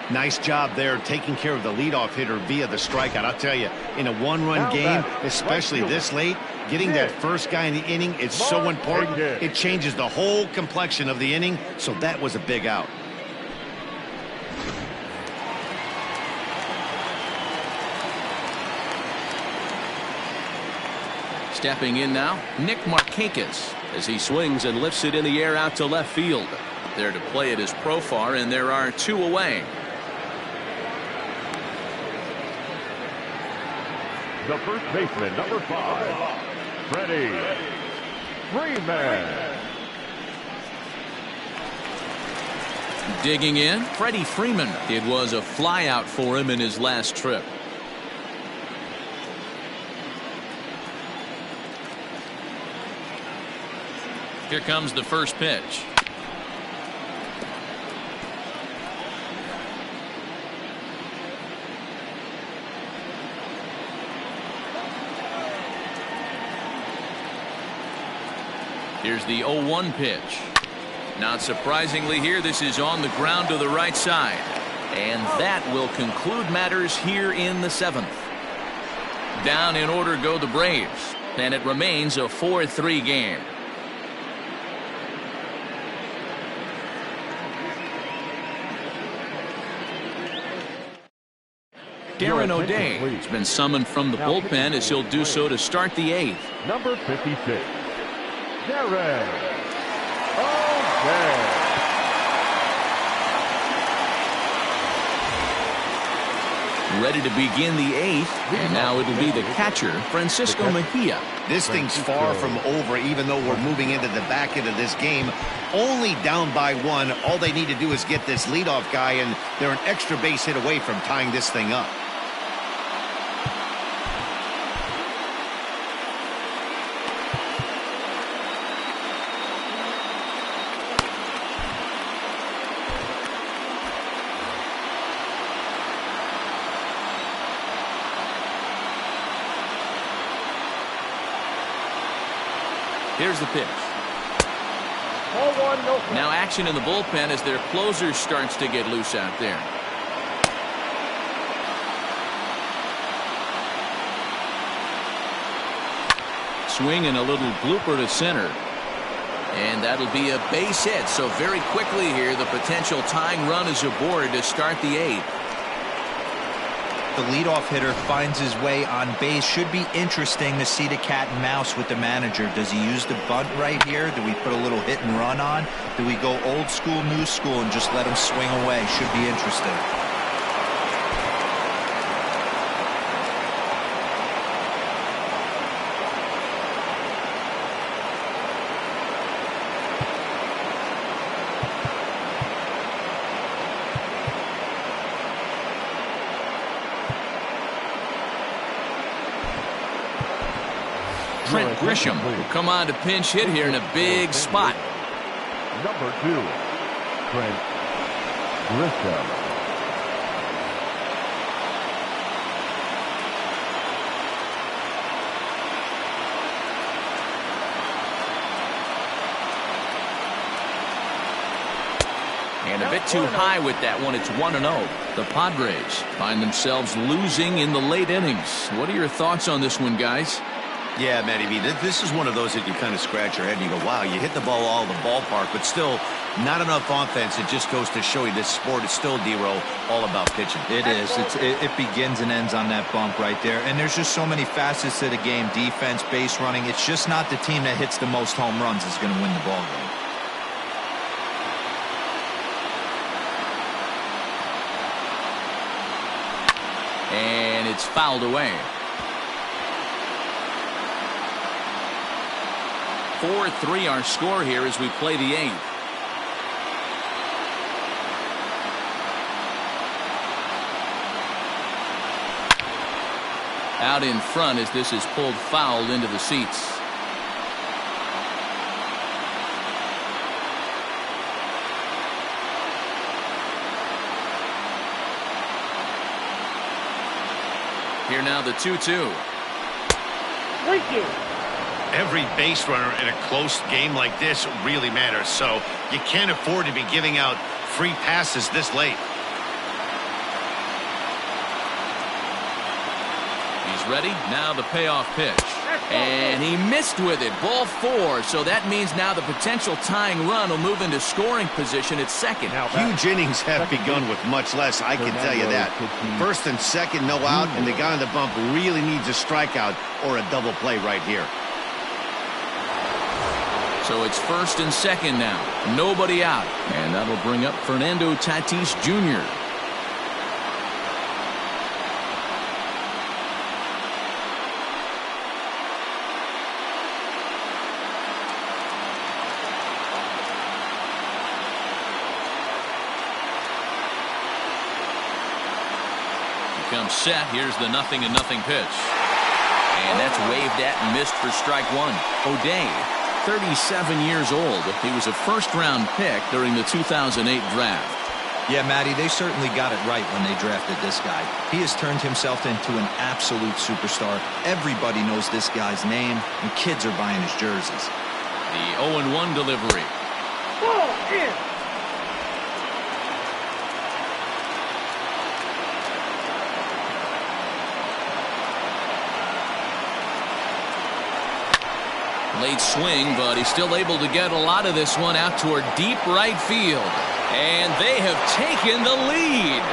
[SPEAKER 2] Nice job there taking care of the leadoff hitter via the strikeout. I'll tell you, in a one-run game, especially this late, getting that first guy in the inning is so important. It changes the whole complexion of the inning, so that was a big out.
[SPEAKER 1] Stepping in now, Nick Markakis as he swings and lifts it in the air out to left field. There to play it is Profar, and there are 2 away.
[SPEAKER 4] The first baseman, number 5, Freddie Freeman.
[SPEAKER 1] Digging in, Freddie Freeman. It was a flyout for him in his last trip. Here comes the first pitch. Here's the 0-1 pitch. Not surprisingly here, this is on the ground to the right side. And that will conclude matters here in the 7th. Down in order go the Braves. And it remains a 4-3 game. Darren O'Day has been summoned from the bullpen as he'll do so to start the 8th.
[SPEAKER 4] Number 56, Darren O'Day.
[SPEAKER 1] Ready to begin the 8th, and now it'll be the catcher, Francisco Mejia.
[SPEAKER 2] This thing's far from over, even though we're moving into the back end of this game. Only down by 1. All they need to do is get this leadoff guy, and they're an extra base hit away from tying this thing up.
[SPEAKER 1] Here's the pitch.
[SPEAKER 5] 0-1, no play.
[SPEAKER 1] Now action in the bullpen as their closer starts to get loose out there. Swing and a little blooper to center. And that'll be a base hit. So very quickly here, the potential tying run is aboard to start the 8th.
[SPEAKER 3] The leadoff hitter finds his way on base. Should be interesting to see the cat and mouse with the manager. Does he use the bunt right here? Do we put a little hit and run on? Do we go old school, new school, and just let him swing away? Should be interesting.
[SPEAKER 1] Trent Grisham will come on to pinch hit here in a big spot.
[SPEAKER 4] Number 2, Trent Grisham.
[SPEAKER 1] And a bit too high with that one. It's 1-0. The Padres find themselves losing in the late innings. What are your thoughts on this one, guys?
[SPEAKER 2] Yeah, Matty B, this is one of those that you kind of scratch your head and you go, wow, you hit the ball all in the ballpark, but still not enough offense. It just goes to show you this sport is still, D-Row, all about pitching.
[SPEAKER 3] It is. It begins and ends on that bump right there. And there's just so many facets to the game. Defense, base running. It's just not the team that hits the most home runs is going to win the ball game.
[SPEAKER 1] And it's fouled away. 4-3 our score here as we play the 8th. Out in front as this is pulled foul into the seats. Here now the 2-2.
[SPEAKER 5] Thank you.
[SPEAKER 2] Every base runner in a close game like this really matters, so you can't afford to be giving out free passes this late.
[SPEAKER 1] He's ready. Now the payoff pitch. And he missed with it. Ball 4. So that means now the potential tying run will move into scoring position at second.
[SPEAKER 2] Huge innings have begun with much less, I can tell you that. First and second, no out, and the guy on the bump really needs a strikeout or a double play right here.
[SPEAKER 1] So it's first and second now. Nobody out. And that'll bring up Fernando Tatis Jr. He comes set. Here's the 0-0 pitch. And that's waved at and missed for strike 1. O'Day, 37 years old. He was a first-round pick during the 2008 draft.
[SPEAKER 3] Yeah, Matty, they certainly got it right when they drafted this guy. He has turned himself into an absolute superstar. Everybody knows this guy's name, and kids are buying his jerseys.
[SPEAKER 1] The 0-1 delivery.
[SPEAKER 5] Ball in.
[SPEAKER 1] Late swing, but he's still able to get a lot of this one out toward deep right field. And they have taken the lead.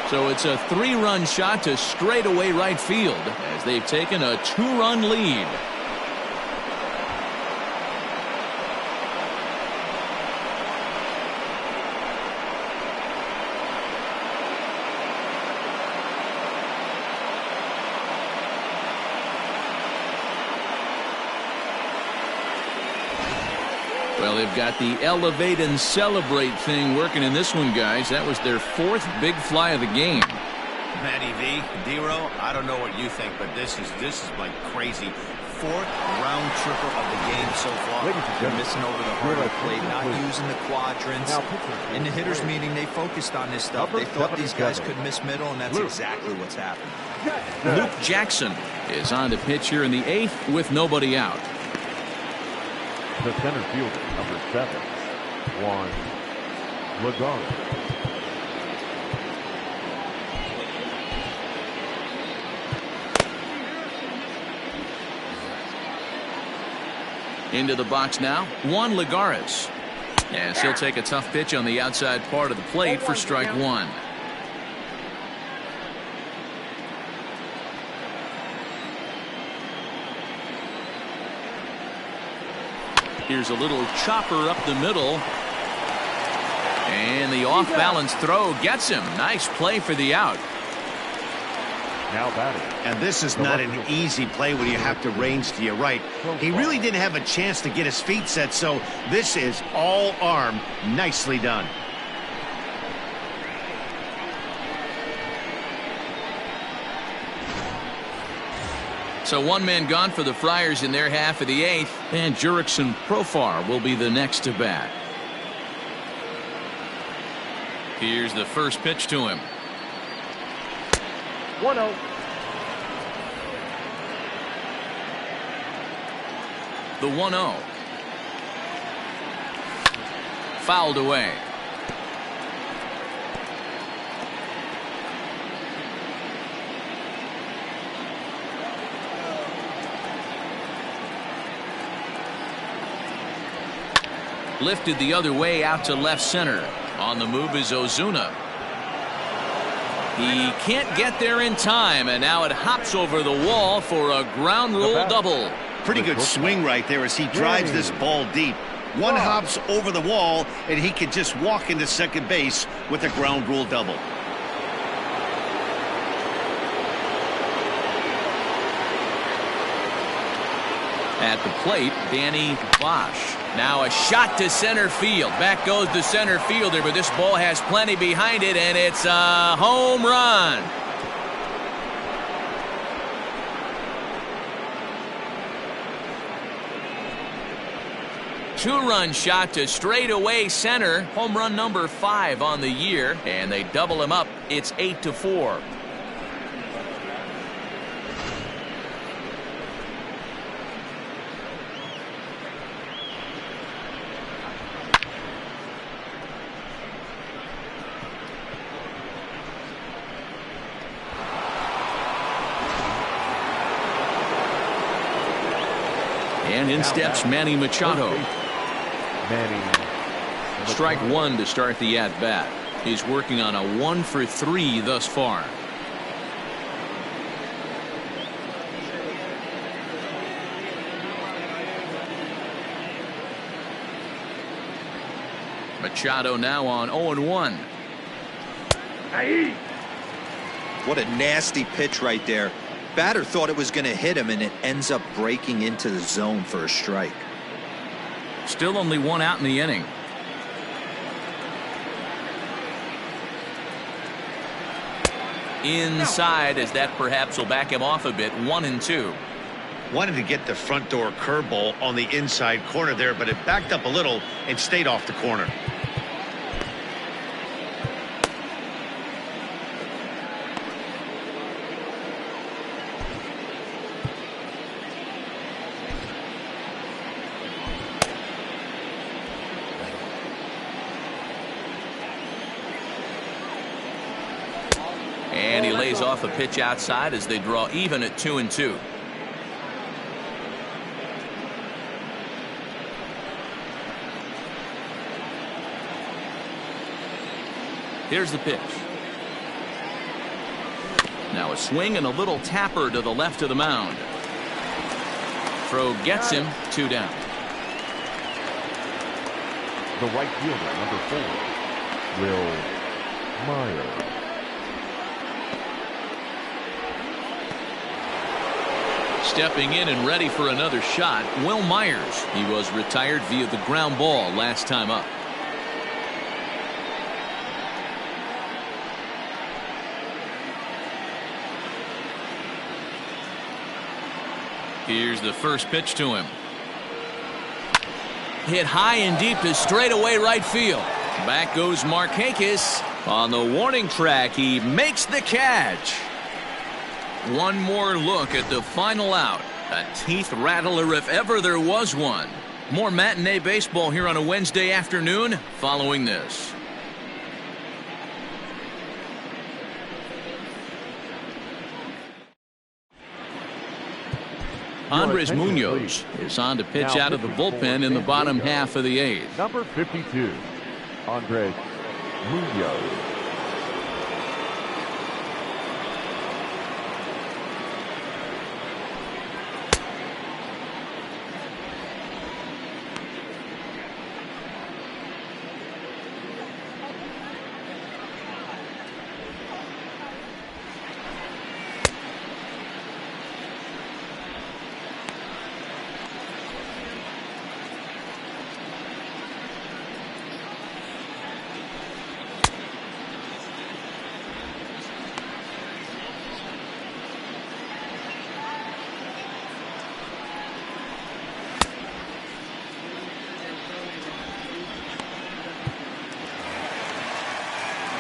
[SPEAKER 1] So it's a 3-run shot to straightaway right field as they've taken a 2-run lead. Well, they've got the elevate and celebrate thing working in this one, guys. That was their 4th big fly of the game.
[SPEAKER 2] Matty V, D-Row, I don't know what you think, but this is like crazy. 4th round tripper of the game so far.
[SPEAKER 3] They're missing over the heart of the plate, not using the quadrants. In the hitters meeting, they focused on this stuff. They thought these guys could miss middle, and that's exactly what's happened.
[SPEAKER 1] Luke Jackson is on to pitch here in the 8th with nobody out.
[SPEAKER 4] The center fielder, number 7, Juan Lagares.
[SPEAKER 1] Into the box now, Juan Lagares. Yes, he'll take a tough pitch on the outside part of the plate for strike 1. Here's a little chopper up the middle. And the off-balance throw gets him. Nice play for the out.
[SPEAKER 4] Now batting.
[SPEAKER 2] And this is not an easy play when you have to range to your right. He really didn't have a chance to get his feet set, so this is all arm. Nicely done.
[SPEAKER 1] So 1 man gone for the Friars in their half of the 8th, and Jurickson Profar will be the next to bat. Here's the first pitch to him.
[SPEAKER 5] 1-0.
[SPEAKER 1] The 1-0. Fouled away. Lifted the other way out to left center. On the move is Ozuna. He can't get there in time, and now it hops over the wall for a ground rule double.
[SPEAKER 2] Pretty good swing right there as he drives this ball deep. One hops over the wall, and he can just walk into second base with a ground rule double.
[SPEAKER 1] At the plate, Danny Bosch. Now a shot to center field. Back goes the center fielder, but this ball has plenty behind it, and it's a home run. Two-run shot to straightaway center. Home run number 5 on the year, and they double him up. It's 8-4. And in steps Manny Machado. Strike 1 to start the at-bat. He's working on a 1-for-3 thus far. Machado now on 0-1.
[SPEAKER 3] What a nasty pitch right there. Batter thought it was going to hit him, and it ends up breaking into the zone for a strike.
[SPEAKER 1] Still only 1 out in the inning. Inside, as that perhaps will back him off a bit. 1-2.
[SPEAKER 2] Wanted to get the front door curveball on the inside corner there, but it backed up a little and stayed off the corner.
[SPEAKER 1] And he lays off a pitch outside as they draw even at 2-2. Here's the pitch. Now a swing and a little tapper to the left of the mound. Throw gets him, 2 down.
[SPEAKER 4] The right fielder, number 4, Will Myers.
[SPEAKER 1] Stepping in and ready for another shot, Will Myers. He was retired via the ground ball last time up. Here's the first pitch to him. Hit high and deep to straightaway right field. Back goes Markakis. On the warning track, he makes the catch. One more look at the final out. A teeth rattler if ever there was one. More matinee baseball here on a Wednesday afternoon following this. Andres Munoz is on to pitch out of the bullpen in the bottom half of the 8th.
[SPEAKER 4] Number 52, Andres Munoz.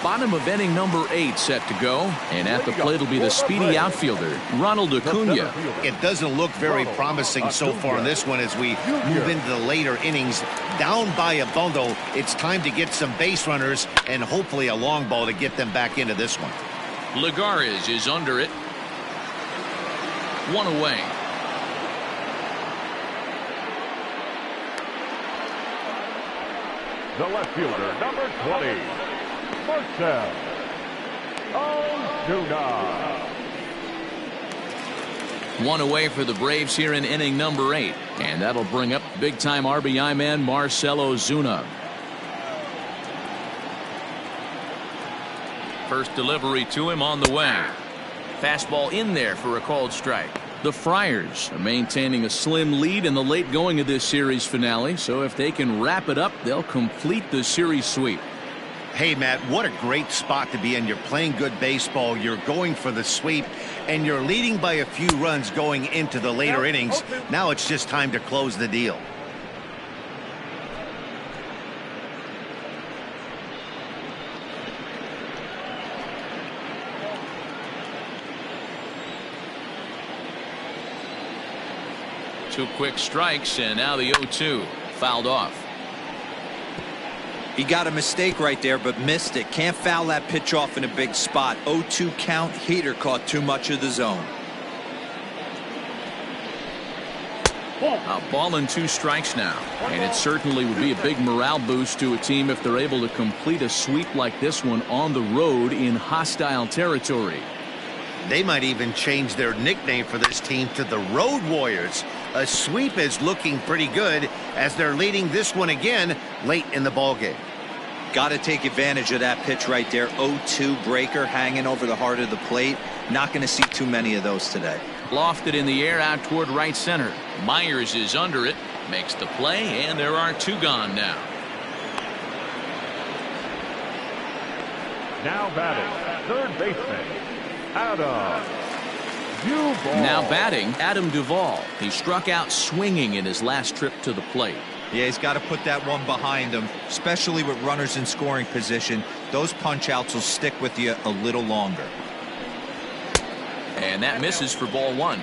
[SPEAKER 1] Bottom of inning number 8 set to go, and at the plate will be the speedy outfielder Ronald Acuna.
[SPEAKER 2] It doesn't look very promising so far in this one as we move into the later innings. Down by a bundle, it's time to get some base runners and hopefully a long ball to get them back into this one.
[SPEAKER 1] Lagares is under it. 1 away.
[SPEAKER 4] The left fielder, number 20, Marcell Ozuna.
[SPEAKER 1] 1 away for the Braves here in inning number 8, and that'll bring up big-time RBI man Marcell Ozuna. First delivery to him on the way. Fastball in there for a called strike. The Friars are maintaining a slim lead in the late going of this series finale, so if they can wrap it up, they'll complete the series sweep.
[SPEAKER 2] Hey, Matt, what a great spot to be in. You're playing good baseball. You're going for the sweep, and you're leading by a few runs going into the later innings. Now it's just time to close the deal.
[SPEAKER 1] Two quick strikes, and now the 0-2 fouled off.
[SPEAKER 3] He got a mistake right there, but missed it. Can't foul that pitch off in a big spot. 0-2 count. Heater caught too much of the zone.
[SPEAKER 1] A ball and 2 strikes now, and it certainly would be a big morale boost to a team if they're able to complete a sweep like this one on the road in hostile territory.
[SPEAKER 2] They might even change their nickname for this team to the Road Warriors. A sweep is looking pretty good as they're leading this one again late in the ballgame.
[SPEAKER 3] Got to take advantage of that pitch right there. 0-2 breaker hanging over the heart of the plate. Not going to see too many of those today.
[SPEAKER 1] Lofted in the air out toward right center. Myers is under it, makes the play, and there are 2 gone now.
[SPEAKER 4] Now batting, third baseman, Adam Duvall.
[SPEAKER 1] Now batting, Adam Duvall. He struck out swinging in his last trip to the plate.
[SPEAKER 3] Yeah, he's got to put that one behind him, especially with runners in scoring position. Those punch outs will stick with you a little longer.
[SPEAKER 1] And that misses for ball 1.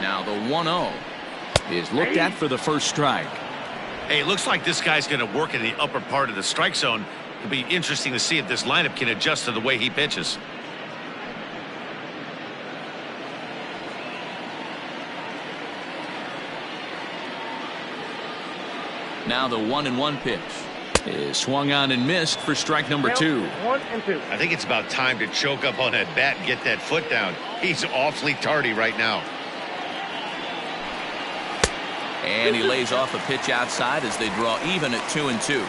[SPEAKER 1] Now the 1-0 is looked at for the first strike.
[SPEAKER 2] Hey, it looks like this guy's going to work in the upper part of the strike zone. It'll be interesting to see if this lineup can adjust to the way he pitches.
[SPEAKER 1] Now the 1-1 pitch is swung on and missed for strike number 2.
[SPEAKER 5] 1-2.
[SPEAKER 2] I think it's about time to choke up on that bat and get that foot down. He's awfully tardy right now.
[SPEAKER 1] And he lays off a pitch outside as they draw even at 2-2.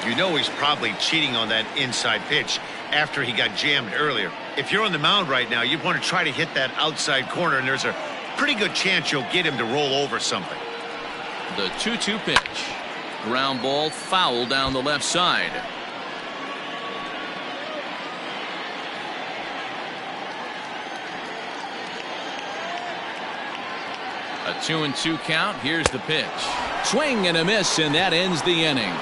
[SPEAKER 2] You know he's probably cheating on that inside pitch after he got jammed earlier. If you're on the mound right now, you want to try to hit that outside corner, and there's a pretty good chance you'll get him to roll over something.
[SPEAKER 1] The 2-2 pitch. Ground ball foul down the left side. A 2-2 count. Here's the pitch. Swing and a miss, and that ends the inning.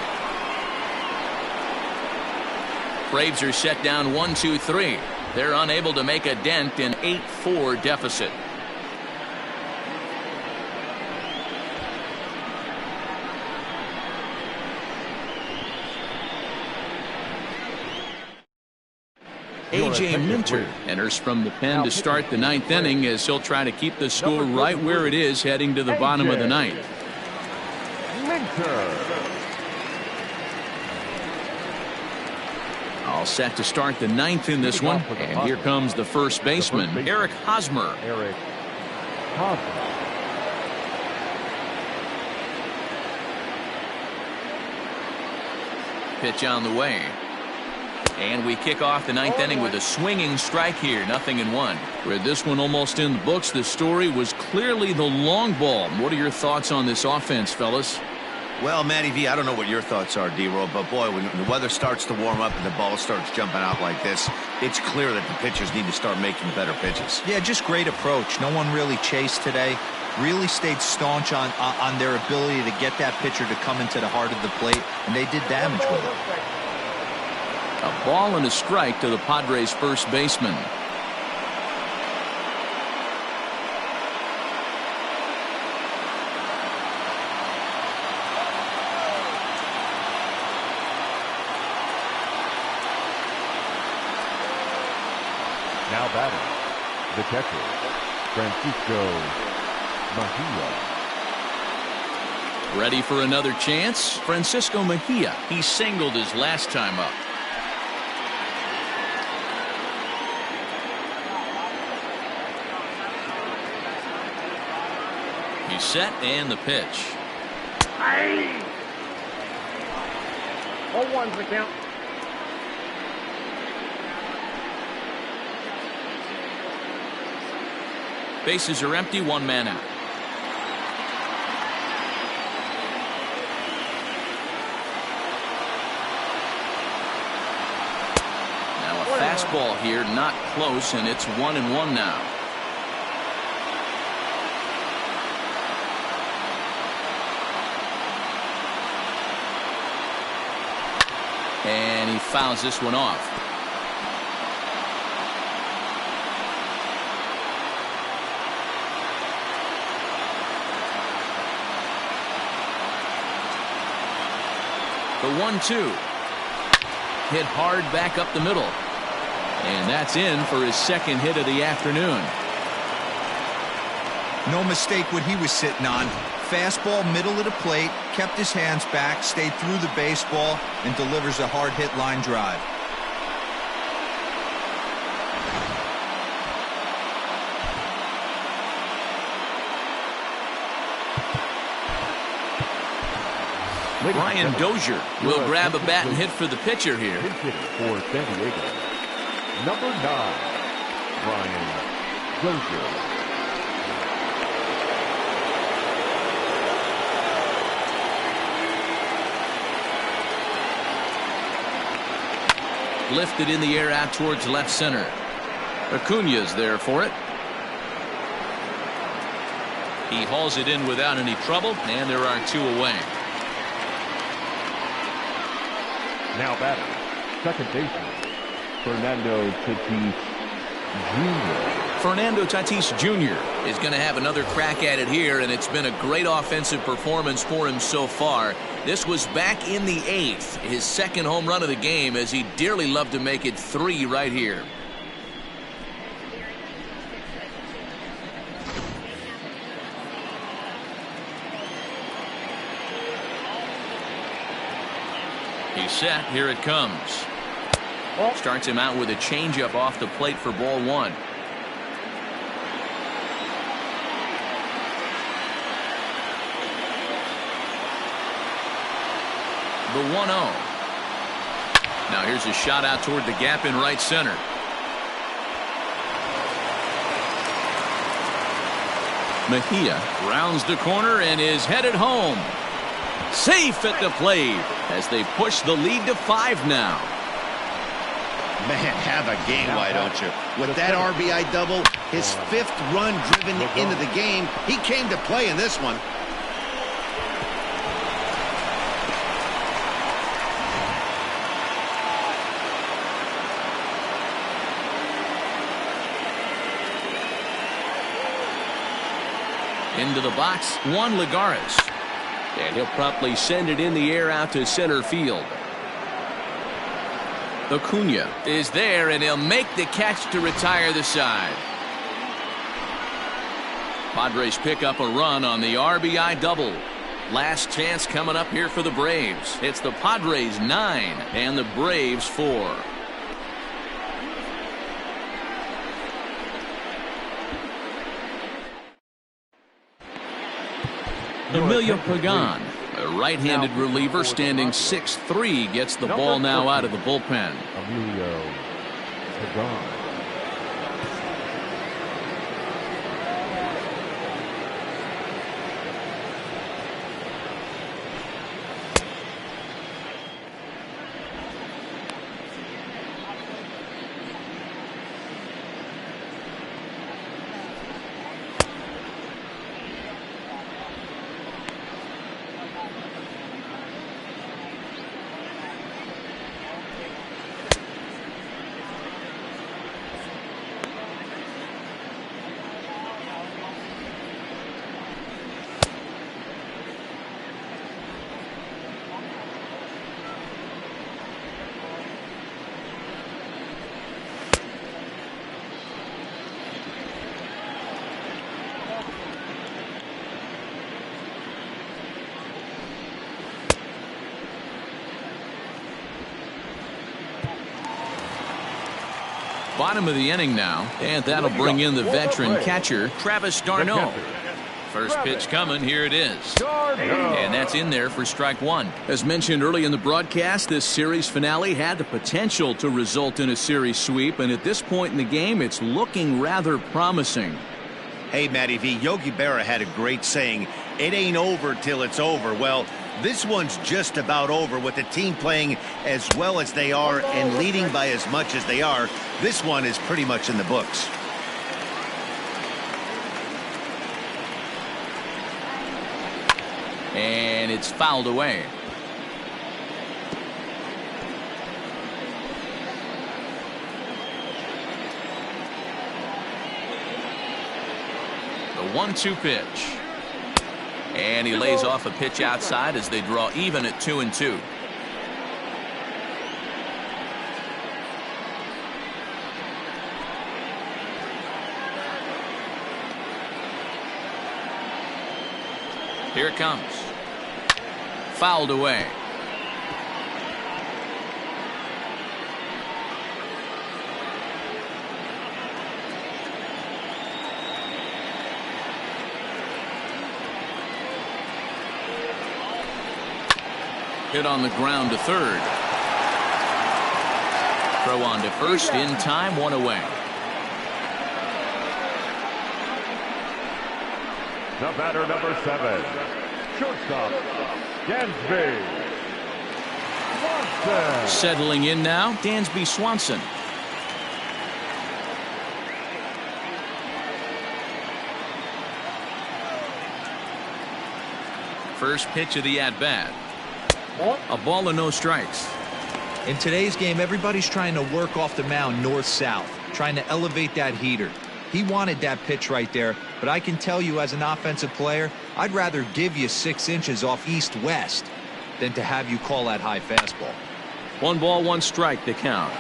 [SPEAKER 1] Braves are set down 1-2-3. They're unable to make a dent in 8-4 deficit. A.J. Minter enters from the pen to start the 9th inning as he'll try to keep the score right where it is heading to the bottom of the 9th. All set to start the 9th in this one, and here comes the first baseman, Eric Hosmer. Pitch on the way. And we kick off the 9th inning with a swinging strike here, 0-1. With this one almost in the books, the story was clearly the long ball. What are your thoughts on this offense, fellas?
[SPEAKER 2] Well, Matty V, I don't know what your thoughts are, D-Roll, but boy, when the weather starts to warm up and the ball starts jumping out like this, it's clear that the pitchers need to start making better pitches.
[SPEAKER 3] Yeah, just great approach. No one really chased today. Really stayed staunch on their ability to get that pitcher to come into the heart of the plate, and they did damage with it.
[SPEAKER 1] A ball and a strike to the Padres' first baseman.
[SPEAKER 4] Now batting, the catcher, Francisco Mejia.
[SPEAKER 1] Ready for another chance? Francisco Mejia. He singled his last time up. He's set, and the pitch.
[SPEAKER 5] 0-1's the count.
[SPEAKER 1] Bases are empty, one man out. Now a fastball here, not close, and it's 1-1 now. And he fouls this one off. The 1-2. Hit hard back up the middle. And that's in for his second hit of the afternoon.
[SPEAKER 3] No mistake what he was sitting on. Fastball middle of the plate, kept his hands back, stayed through the baseball, and delivers a hard hit line drive.
[SPEAKER 1] Brian Dozier will grab a bat and hit for the pitcher here.
[SPEAKER 4] For San Diego, number 9, Brian Dozier.
[SPEAKER 1] Lifted in the air out towards left center. Acuna's there for it. He hauls it in without any trouble, and there are 2 away.
[SPEAKER 4] Now batting, second baseman, Fernando Tatis Jr.
[SPEAKER 1] Fernando Tatis Jr. is going to have another crack at it here, and it's been a great offensive performance for him so far. This was back in the 8th, his second home run of the game, as he dearly loved to make it 3 right here. He's set. Here it comes. Starts him out with a changeup off the plate for ball 1. The 1-0. Now here's a shot out toward the gap in right center. Mejia rounds the corner and is headed home. Safe at the plate as they push the lead to 5 now.
[SPEAKER 2] Man, have a game, why don't you? With that RBI double, his 5th run driven into the game, he came to play in this one.
[SPEAKER 1] Into the box, Juan Lagares. And he'll promptly send it in the air out to center field. Acuna is there, and he'll make the catch to retire the side. Padres pick up a run on the RBI double. Last chance coming up here for the Braves. It's the Padres 9 and the Braves 4. Emilio Pagan, a right-handed reliever standing 6'3", gets the ball now out of the bullpen.
[SPEAKER 4] Emilio Pagan.
[SPEAKER 1] Bottom of the inning now, and that'll bring in the veteran catcher, Travis d'Arnaud. First pitch coming, here it is. And that's in there for strike 1. As mentioned early in the broadcast, this series finale had the potential to result in a series sweep, and at this point in the game, it's looking rather promising.
[SPEAKER 2] Hey, Matty V, Yogi Berra had a great saying, it ain't over till it's over. Well, this one's just about over with the team playing as well as they are and leading by as much as they are. This one is pretty much in the books.
[SPEAKER 1] And it's fouled away. The 1-2 pitch. And he lays off a pitch outside as they draw even at 2-2. Here it comes. Fouled away. Hit on the ground to third. Throw on to first in time, 1 away.
[SPEAKER 4] The batter, number 7, shortstop, Dansby Swanson.
[SPEAKER 1] Settling in now, Dansby Swanson. First pitch of the at-bat. A ball and no strikes.
[SPEAKER 3] In today's game, everybody's trying to work off the mound north-south, trying to elevate that heater. He wanted that pitch right there, but I can tell you as an offensive player, I'd rather give you 6 inches off east-west than to have you call that high fastball.
[SPEAKER 1] 1 ball, 1 strike to count.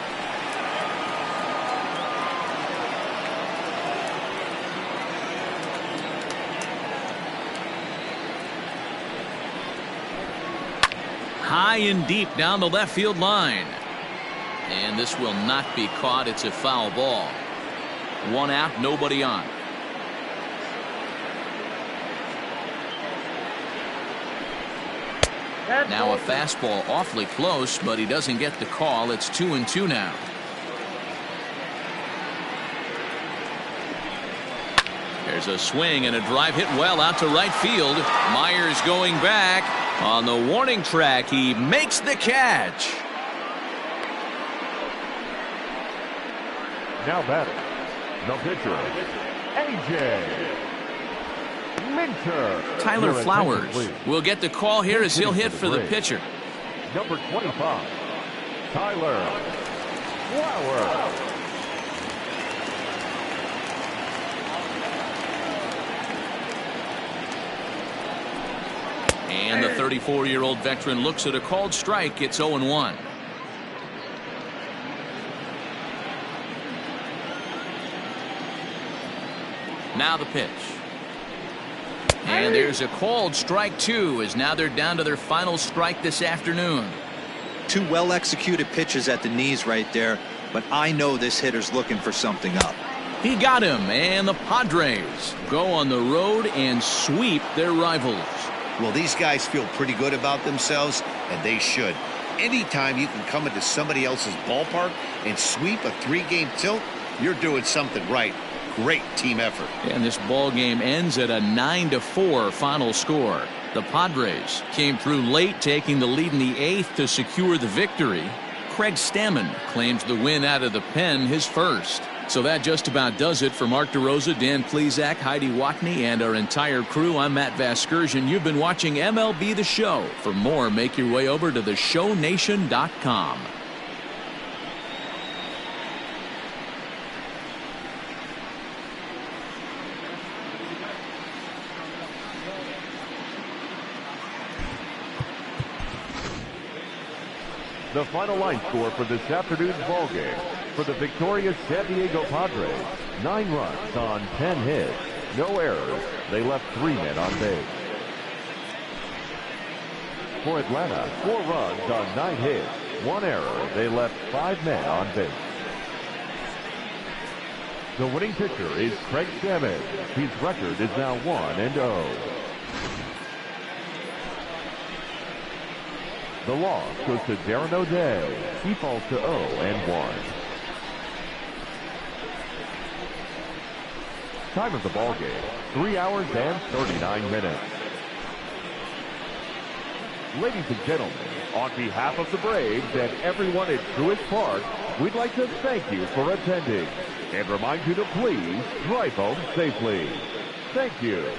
[SPEAKER 1] High and deep down the left field line. And this will not be caught. It's a foul ball. 1 out, nobody on. Now a fastball awfully close, but he doesn't get the call. It's 2-2 now. There's a swing and a drive hit well out to right field. Myers going back on the warning track. He makes the catch.
[SPEAKER 4] Now batting, the pitcher, A.J. Minter.
[SPEAKER 1] Tyler Flowers will get the call here as he'll hit for the pitcher.
[SPEAKER 4] Number 25, Tyler Flowers.
[SPEAKER 1] And the 34-year-old veteran looks at a called strike. It's 0-1. Now the pitch. And there's a called strike 2, as now they're down to their final strike this afternoon.
[SPEAKER 3] 2 well-executed pitches at the knees right there, but I know this hitter's looking for something up.
[SPEAKER 1] He got him, and the Padres go on the road and sweep their rivals.
[SPEAKER 2] Well, these guys feel pretty good about themselves, and they should. Anytime you can come into somebody else's ballpark and sweep a 3-game tilt, you're doing something right. Great team effort.
[SPEAKER 1] And this ball game ends at a 9-4 final score. The Padres came through late, taking the lead in the 8th to secure the victory. Craig Stammen claims the win out of the pen, his first. So that just about does it for Mark DeRosa, Dan Plesac, Heidi Watney, and our entire crew. I'm Matt Vasgersian. You've been watching MLB The Show. For more, make your way over to theshownation.com.
[SPEAKER 4] The final line score for this afternoon's ball game for the victorious San Diego Padres: 9 runs on 10 hits, no errors. They left 3 men on base. For Atlanta, 4 runs on 9 hits, 1 error. They left 5 men on base. The winning pitcher is Craig Stammen. His record is now 1-0. The loss goes to Darren O'Day. He falls to 0-1. Time of the ball game, 3 hours and 39 minutes. Ladies and gentlemen, on behalf of the Braves and everyone at Truist Park, we'd like to thank you for attending and remind you to please drive home safely. Thank you.